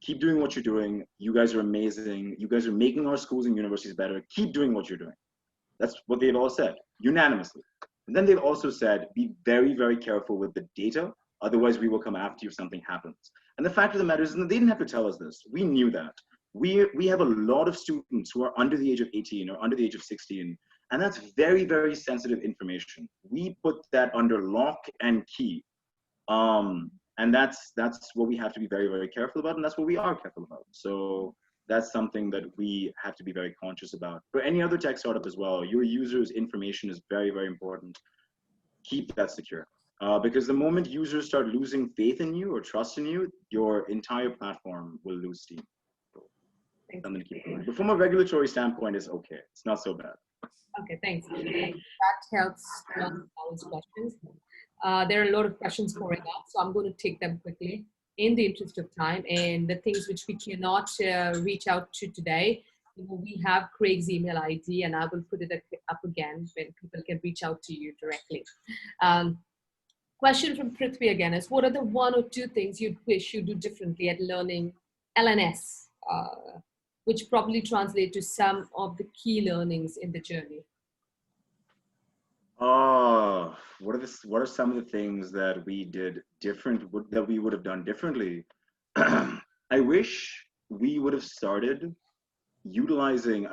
keep doing what you're doing. You guys are amazing. You guys are making our schools and universities better. Keep doing what you're doing. That's what they've all said, unanimously. And then they've also said, be very, very careful with the data. Otherwise, we will come after you if something happens. And the fact of the matter is that they didn't have to tell us this. We knew that. We have a lot of students who are under the age of 18 or under the age of 16. And that's very, very sensitive information. We put that under lock and key. And that's what we have to be very, very careful about. And that's what we are careful about. So that's something that we have to be very conscious about. For any other tech startup as well, your users' information is very, very important. Keep that secure. Because the moment users start losing faith in you or trust in you, your entire platform will lose steam. Something to keep in mind. But from a regulatory standpoint, it's okay. It's not so bad. Okay, thanks. That helps a lot of those questions. There are a lot of questions pouring up, so I'm going to take them quickly in the interest of time. And the things which we cannot reach out to today, we have Craig's email ID, and I will put it up again when people can reach out to you directly. Question from Prithvi again is, what are the 1 or 2 things you'd wish you do differently at learning LNS, which probably translate to some of the key learnings in the journey? What are some of the things that we did different, that we would have done differently? I wish we would have started utilizing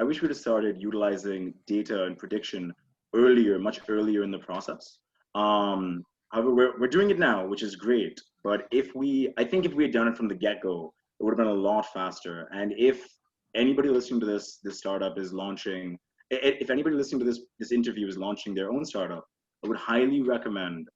data and prediction earlier, much earlier in the process. However, we're doing it now, which is great. But I think if we had done it from the get-go, it would have been a lot faster. And if anybody listening to this startup is launching, if anybody listening to this interview is launching their own startup, I would highly recommend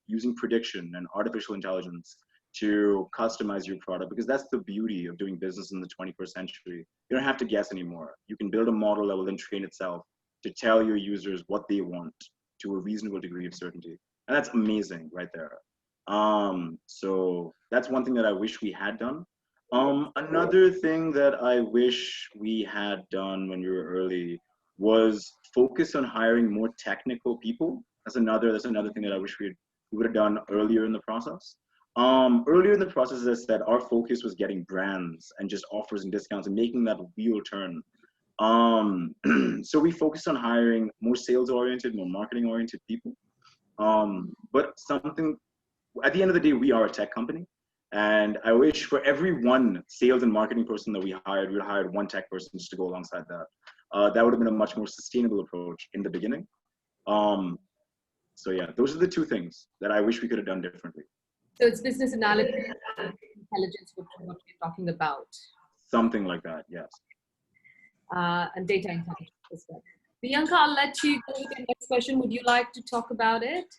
using prediction and artificial intelligence to customize your product, because that's the beauty of doing business in the 21st century. You don't have to guess anymore. You can build a model that will then train itself to tell your users what they want to a reasonable degree of certainty. And that's amazing right there. So that's one thing that I wish we had done. Another thing that I wish we had done when we were early was focus on hiring more technical people. That's another thing that I wish we would have done earlier in the process. Earlier in the process, as I said, our focus was getting brands and just offers and discounts and making that wheel turn. So we focused on hiring more sales-oriented, more marketing-oriented people. But at the end of the day, we are a tech company. And I wish for every one sales and marketing person that we hired, we would have hired one tech person just to go alongside that. That would have been a much more sustainable approach in the beginning. So yeah, those are the 2 things that I wish we could have done differently. So it's business analysis and intelligence, what we're talking about. Something like that, yes. And data intelligence as well. Bianca, I'll let you go with the next question. Would you like to talk about it?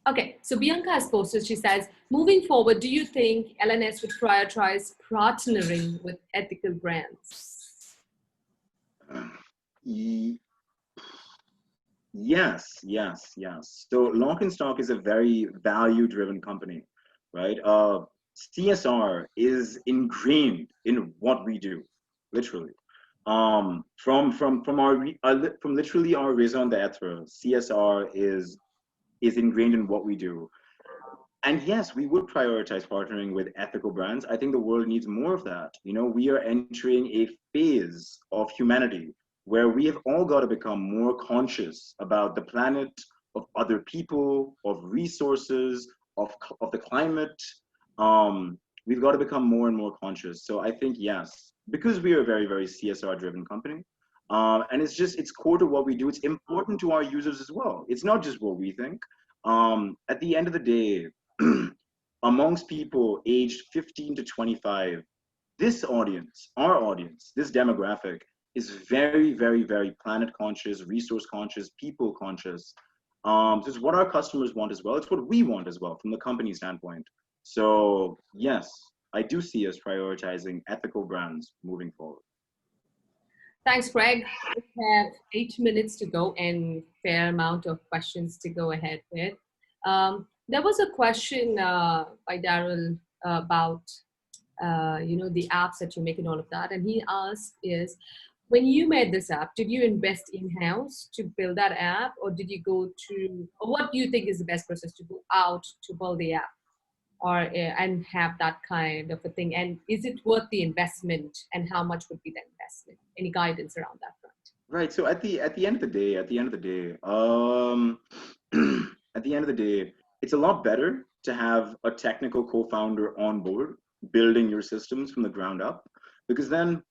Okay, so Bianca has posted, she says, moving forward, do you think LNS would prioritize partnering with ethical brands? Yes, yes, yes. So Lock and Stock is a very value-driven company, right? CSR is ingrained in what we do, literally. From literally our raison d'être, CSR is ingrained in what we do. And yes, we would prioritize partnering with ethical brands. I think the world needs more of that. You know, we are entering a phase of humanity where we have all got to become more conscious about the planet, of other people, of resources, of the climate. We've got to become more and more conscious. So I think, yes, because we are a very, very CSR driven company, and it's core to what we do. It's important to our users as well. It's not just what we think. At the end of the day, amongst people aged 15 to 25, this audience, our audience, this demographic is very, very, very planet conscious, resource conscious, people conscious. So it's what our customers want as well. It's what we want as well from the company standpoint. So yes, I do see us prioritizing ethical brands moving forward. Thanks, Greg. We have 8 minutes to go and fair amount of questions to go ahead with. There was a question by Daryl about the apps that you make and all of that, and he asked is, when you made this app, did you invest in-house to build that app, or did you go to, or what do you think is the best process to go out to build the app, or and have that kind of a thing? And is it worth the investment, and how much would be the investment? Any guidance around that front? Right. So at the end of the day, at the end of the day, it's a lot better to have a technical co-founder on board building your systems from the ground up, because then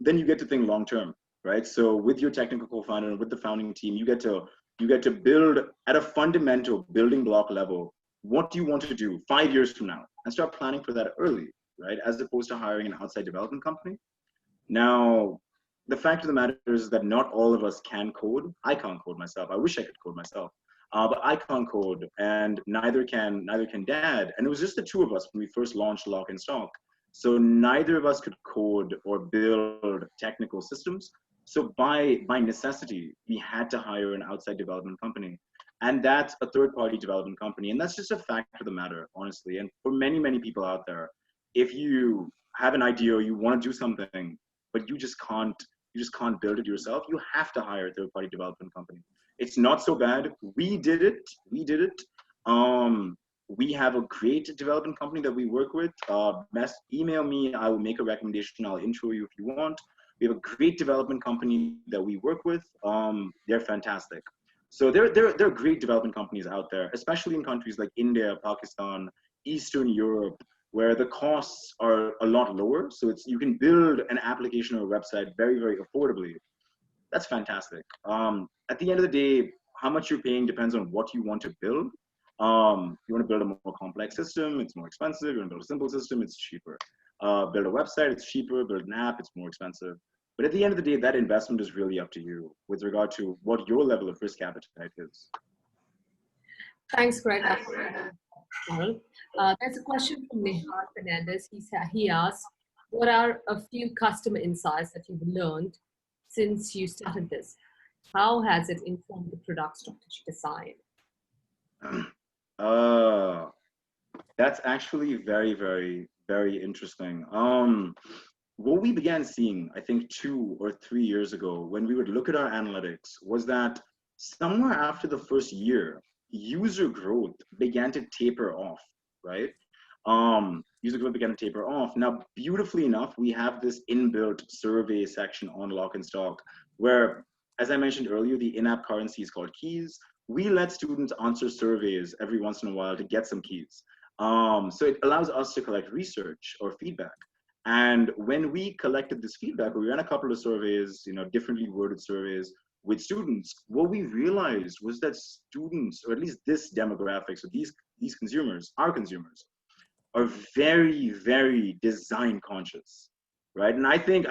you get to think long term, right? So with your technical co-founder and with the founding team, you get to build at a fundamental building block level what do you want to do 5 years from now, and start planning for that early, right? As opposed to hiring an outside development company. Now, the fact of the matter is that not all of us can code. I can't code myself. I wish I could code myself, but I can't code, and neither can Dad. And it was just the two of us when we first launched Lock and Stock. So neither of us could code or build technical systems. So by necessity, we had to hire an outside development company, and that's a third-party development company. And that's just a fact of the matter, honestly. And for many, many people out there, if you have an idea or you want to do something, but you just can't build it yourself, you have to hire a third-party development company. It's not so bad. We did it. We have a great development company that we work with. Email me, I will make a recommendation. I'll intro you if you want. We have a great development company that we work with. They're fantastic. So there are great development companies out there, especially in countries like India, Pakistan, Eastern Europe, where the costs are a lot lower. So you can build an application or a website very, very affordably. That's fantastic. At the end of the day, how much you're paying depends on what you want to build. You want to build a more complex system, it's more expensive. You want to build a simple system, it's cheaper. Build a website, it's cheaper. Build an app, it's more expensive. But at the end of the day, that investment is really up to you with regard to what your level of risk appetite is. Thanks, Greg. There's a question from Fernandes. He asks, what are a few customer insights that you've learned since you started this? How has it informed the product strategy design? That's actually very, very, very interesting. What we began seeing, I think 2 or 3 years ago, when we would look at our analytics, was that somewhere after the first year, user growth began to taper off, right? User growth began to taper off. Now, beautifully enough, we have this inbuilt survey section on Lock and Stock, where, as I mentioned earlier, the in-app currency is called keys. We let students answer surveys every once in a while to get some keys. So it allows us to collect research or feedback. And when we collected this feedback, we ran a couple of surveys, differently worded surveys with students, what we realized was that students, or at least this demographic, so these consumers, our consumers, are very, very design conscious, right? And I think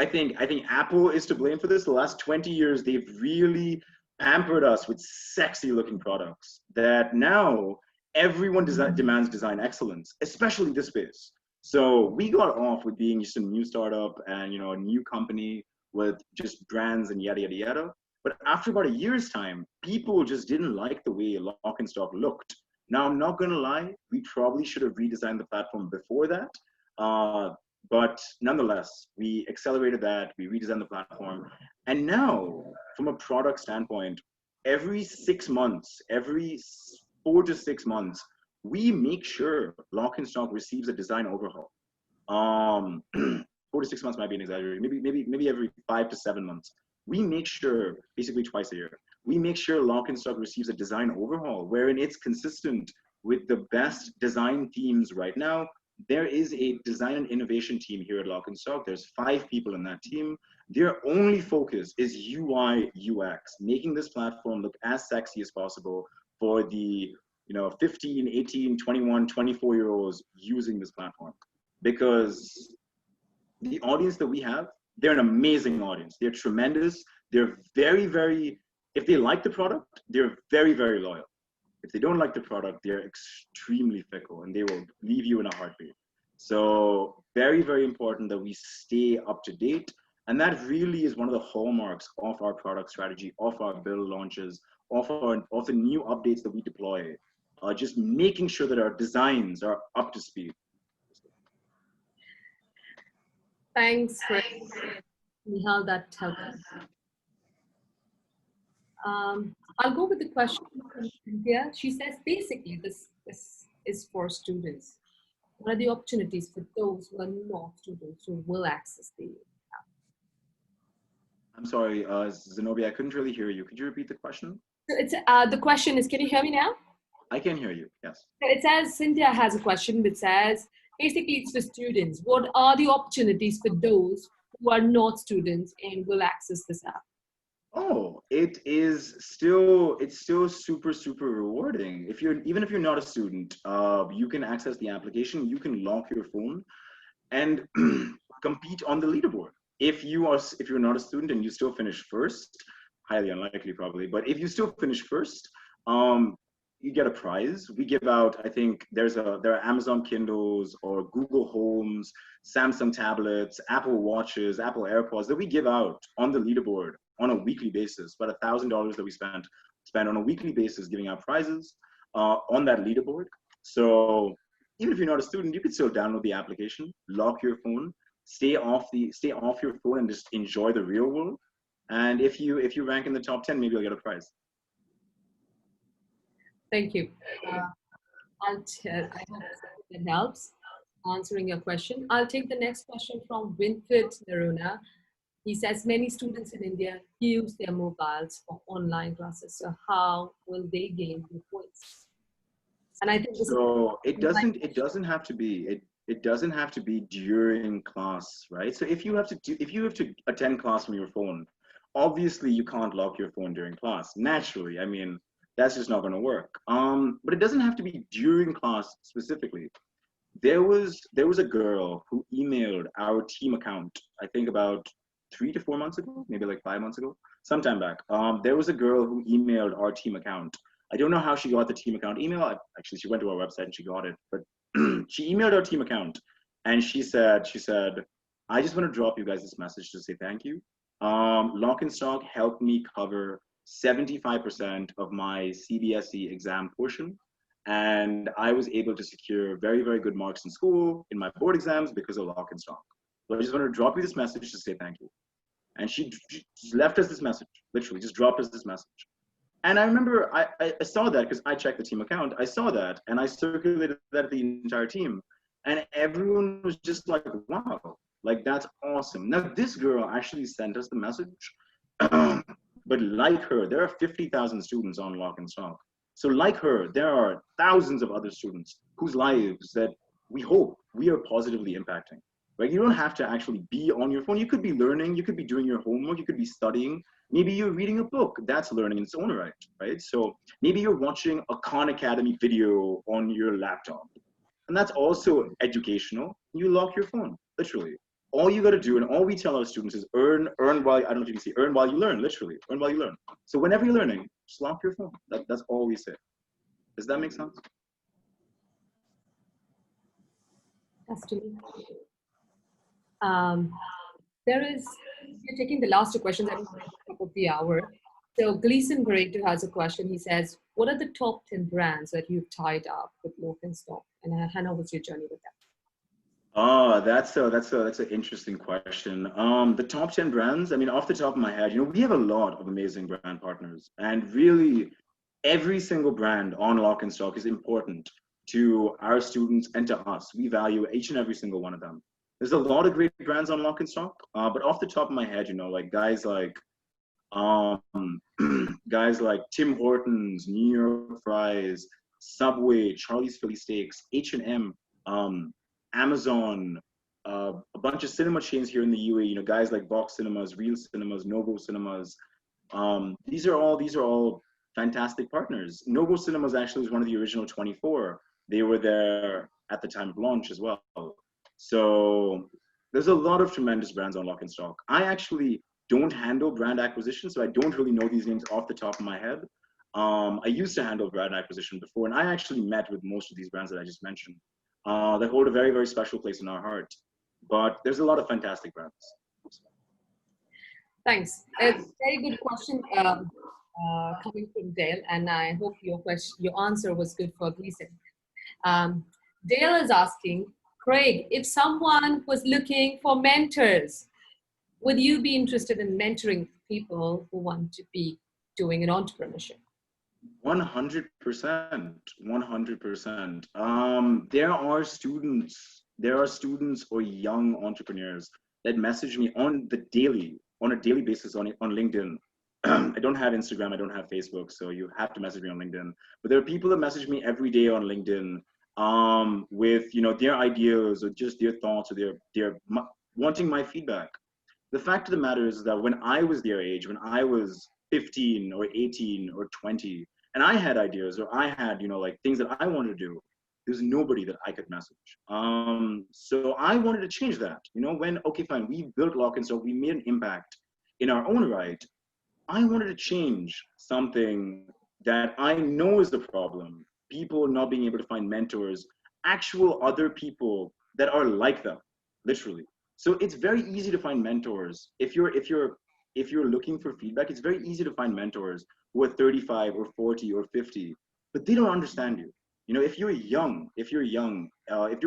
Apple is to blame for this. The last 20 years, they've really pampered us with sexy looking products that now everyone demands design excellence, especially this space. So we got off with being just a new startup and a new company with just brands and yada yada yada. But after about a year's time, people just didn't like the way Lock and Stock looked. Now, I'm not going to lie, we probably should have redesigned the platform before that. But nonetheless, we accelerated that, we redesigned the platform. And now, from a product standpoint, every 6 months, every 4 to 6 months, we make sure Lock and Stock receives a design overhaul. 4 to 6 months might be an exaggeration. Maybe every 5 to 7 months. We make sure, basically twice a year, we make sure Lock and Stock receives a design overhaul wherein it's consistent with the best design teams right now. There is a design and innovation team here at Lock and Stock. There's 5 people in that team. Their only focus is UI, UX, making this platform look as sexy as possible for the 15, 18, 21, 24-year-olds using this platform. Because the audience that we have, they're an amazing audience. They're tremendous. They're very, very, if they like the product, they're very, very loyal. If they don't like the product, they're extremely fickle and they will leave you in a heartbeat. So very, very important that we stay up to date. And that really is one of the hallmarks of our product strategy, of our build launches, of the new updates that we deploy. Just making sure that our designs are up to speed. Thanks, Nihal, that helped. I'll go with the question from Cynthia. She says, basically, this is for students. What are the opportunities for those who are not students who will access the app? I'm sorry, Zenobia, I couldn't really hear you. Could you repeat the question? It's, the question is, can you hear me now? I can hear you, yes. It says, Cynthia has a question which says, basically it's for students. What are the opportunities for those who are not students and will access this app? Oh, it's still super, super rewarding. Even if you're not a student, you can access the application, you can lock your phone and compete on the leaderboard. If you're not a student and you still finish first, highly unlikely probably, but if you still finish first, you get a prize. We give out, I think there are Amazon Kindles or Google Homes, Samsung tablets, Apple Watches, Apple AirPods that we give out on the leaderboard on a weekly basis, about $1,000 that we spend on a weekly basis giving out prizes on that leaderboard. So even if you're not a student, you can still download the application, lock your phone, stay off your phone and just enjoy the real world. And if you rank in the top 10, maybe you'll get a prize. Thank you. I hope that helps answering your question. I'll take the next question from Winfred Naruna. He says many students in India use their mobiles for online classes. So how will they gain the points? And I think so it doesn't have to be during class, right? So if you have to attend class from your phone, obviously you can't lock your phone during class. Naturally, I mean, that's just not going to work. But it doesn't have to be during class specifically. There was a girl who emailed our team account, I think about 3 to 4 months ago, maybe like 5 months ago, sometime back. There was a girl who emailed our team account. I don't know how she got the team account email. Actually, she went to our website and she got it. But she emailed our team account and she said, I just want to drop you guys this message to say thank you. Lock and Stock helped me cover 75% of my CBSE exam portion. And I was able to secure very, very good marks in school, in my board exams because of Lock and Stock. So I just want to drop you this message to say thank you. And she just left us this message, literally just dropped us this message. And I remember I saw that because I checked the team account. I saw that and I circulated that to the entire team. And everyone was just like, wow, like that's awesome. Now this girl actually sent us the message. But like her, there are 50,000 students on Lock and Stock. So like her, there are thousands of other students whose lives that we hope we are positively impacting. Right? You don't have to actually be on your phone. You could be learning, you could be doing your homework, you could be studying. Maybe you're reading a book, that's learning in its own right, right? So maybe you're watching a Khan Academy video on your laptop. And that's also educational. You lock your phone, literally. All you gotta do, and all we tell our students is earn while, I don't know if you can see, earn while you learn, literally, earn while you learn. So whenever you're learning, just lock your phone. That's all we say. Does that make sense? We're taking the last two questions at the top of the hour. So Gleason Barreto has a question. He says, what are the top 10 brands that you've tied up with Stock? And Hannah, what's your journey with that? Oh, that's an interesting question. The top 10 brands, I mean, off the top of my head, we have a lot of amazing brand partners, and really every single brand on Lock and Stock is important to our students and to us. We value each and every single one of them. There's a lot of great brands on Lock and Stock, but off the top of my head, like guys like Tim Hortons, New York Fries, Subway, Charlie's Philly Steaks, H&M, Amazon, a bunch of cinema chains here in the UAE, guys like Vox Cinemas, Real Cinemas, Novo Cinemas. These are all fantastic partners. Novo Cinemas actually was one of the original 24. They were there at the time of launch as well. So there's a lot of tremendous brands on Lock and Stock. I actually don't handle brand acquisition, so I don't really know these names off the top of my head. I used to handle brand acquisition before, and I actually met with most of these brands that I just mentioned. That hold a very, very special place in our heart. But there's a lot of fantastic brands. Thanks. A very good question coming from Dale, and I hope your answer was good for Gleason. Dale is asking, Craig, if someone was looking for mentors, would you be interested in mentoring people who want to be doing an entrepreneurship? 100%. 100%. There are students or young entrepreneurs that message me on a daily basis on LinkedIn. I don't have Instagram, I don't have Facebook, so you have to message me on LinkedIn. But there are people that message me every day on LinkedIn with their ideas or just their thoughts or their wanting my feedback. The fact of the matter is that when I was their age, when I was 15 or 18 or 20, and I had ideas or I had things that I wanted to do, there's nobody that I could message. So I wanted to change that. Okay, fine, we built Lock and Stock, we made an impact in our own right. I wanted to change something that I know is the problem. People not being able to find mentors, actual other people that are like them, literally. So it's very easy to find mentors. If you're looking for feedback, it's very easy to find mentors who are 35 or 40 or 50, but they don't understand you. If you're a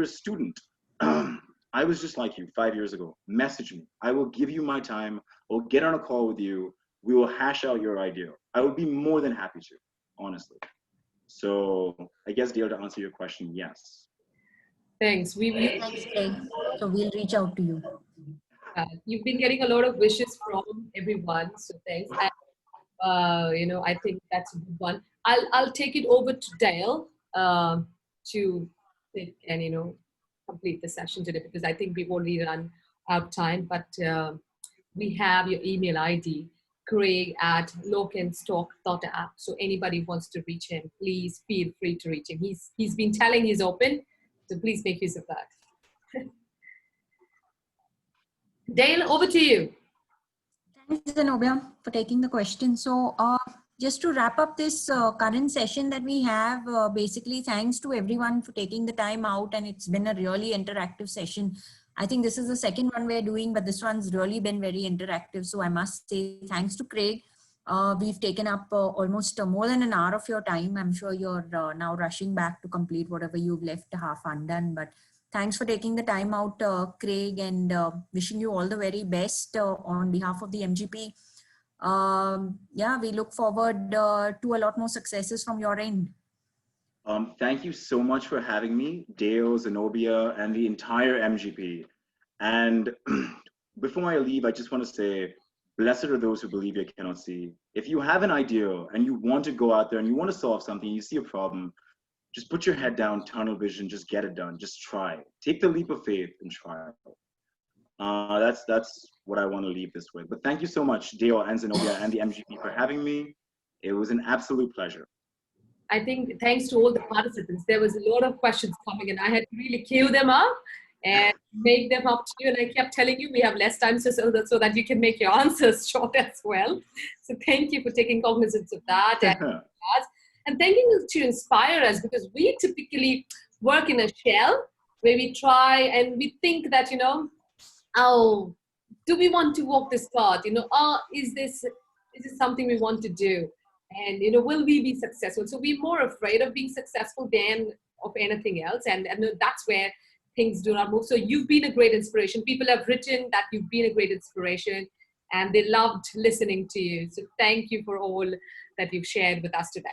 student, I was just like you 5 years ago. Message me. I will give you my time. I'll get on a call with you. We will hash out your idea. I would be more than happy to, honestly. So I guess, Dale, to answer your question, yes. Thanks. Thanks, Craig. So we'll reach out to you. You've been getting a lot of wishes from everyone, so thanks. And, I think that's a good one. I'll take it over to Dale to think and complete the session today, because I think we've already run out of time. But we have your email ID, craig@lockandstock.app. So anybody wants to reach him, please feel free to reach him. He's been telling he's open, so please make use of that. Dale, over to you. Thanks, Zenobia, for taking the question. So just to wrap up this current session that we have, basically thanks to everyone for taking the time out, and it's been a really interactive session. I think this is the second one we're doing, but this one's really been very interactive. So I must say thanks to Craig. We've taken up almost more than an hour of your time. I'm sure you're now rushing back to complete whatever you've left half undone, but thanks for taking the time out, Craig, and wishing you all the very best on behalf of the MGP. Yeah, we look forward to a lot more successes from your end. Thank you so much for having me, Dale, Zenobia, and the entire MGP. And before I leave, I just want to say, blessed are those who believe yet cannot see. If you have an idea and you want to go out there and you want to solve something, you see a problem, just put your head down, tunnel vision, just get it done. Just try. Take the leap of faith and try. That's what I want to leave this with. But thank you so much, Dale and Zenobia and the MGP, for having me. It was an absolute pleasure. I think thanks to all the participants, there was a lot of questions coming, and I had to really queue them up and make them up to you. And I kept telling you we have less time so that you can make your answers short as well. So thank you for taking cognizance of that. And thank you to inspire us, because we typically work in a shell where we try and we think that, do we want to walk this path? Is this is something we want to do. And, will we be successful? So we're more afraid of being successful than of anything else. And that's where things do not move. So you've been a great inspiration. People have written that you've been a great inspiration and they loved listening to you. So thank you for all that you've shared with us today.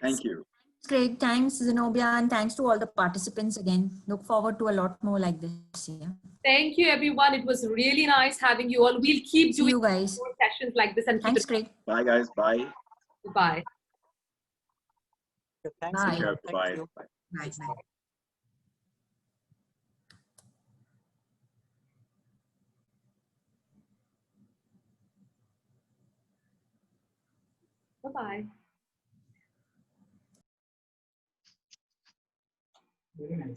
Thank you. Great. Thanks, Zenobia, and thanks to all the participants again. Look forward to a lot more like this. Yeah. Thank you, everyone. It was really nice having you all. We'll keep See doing you guys. more sessions like this and Thanks, keep Craig. Bye, guys. Bye. Bye. Thanks. Bye. Take care. Thank Bye. you. Bye. Bye. Bye. Bye-bye. Very nice.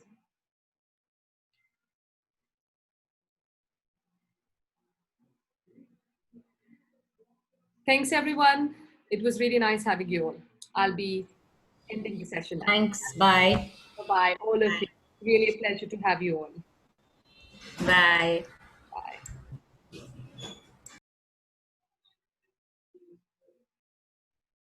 Thanks, everyone. It was really nice having you all. I'll be ending the session now. Thanks. Bye. Bye-bye, all of you. Really a pleasure to have you all. Bye.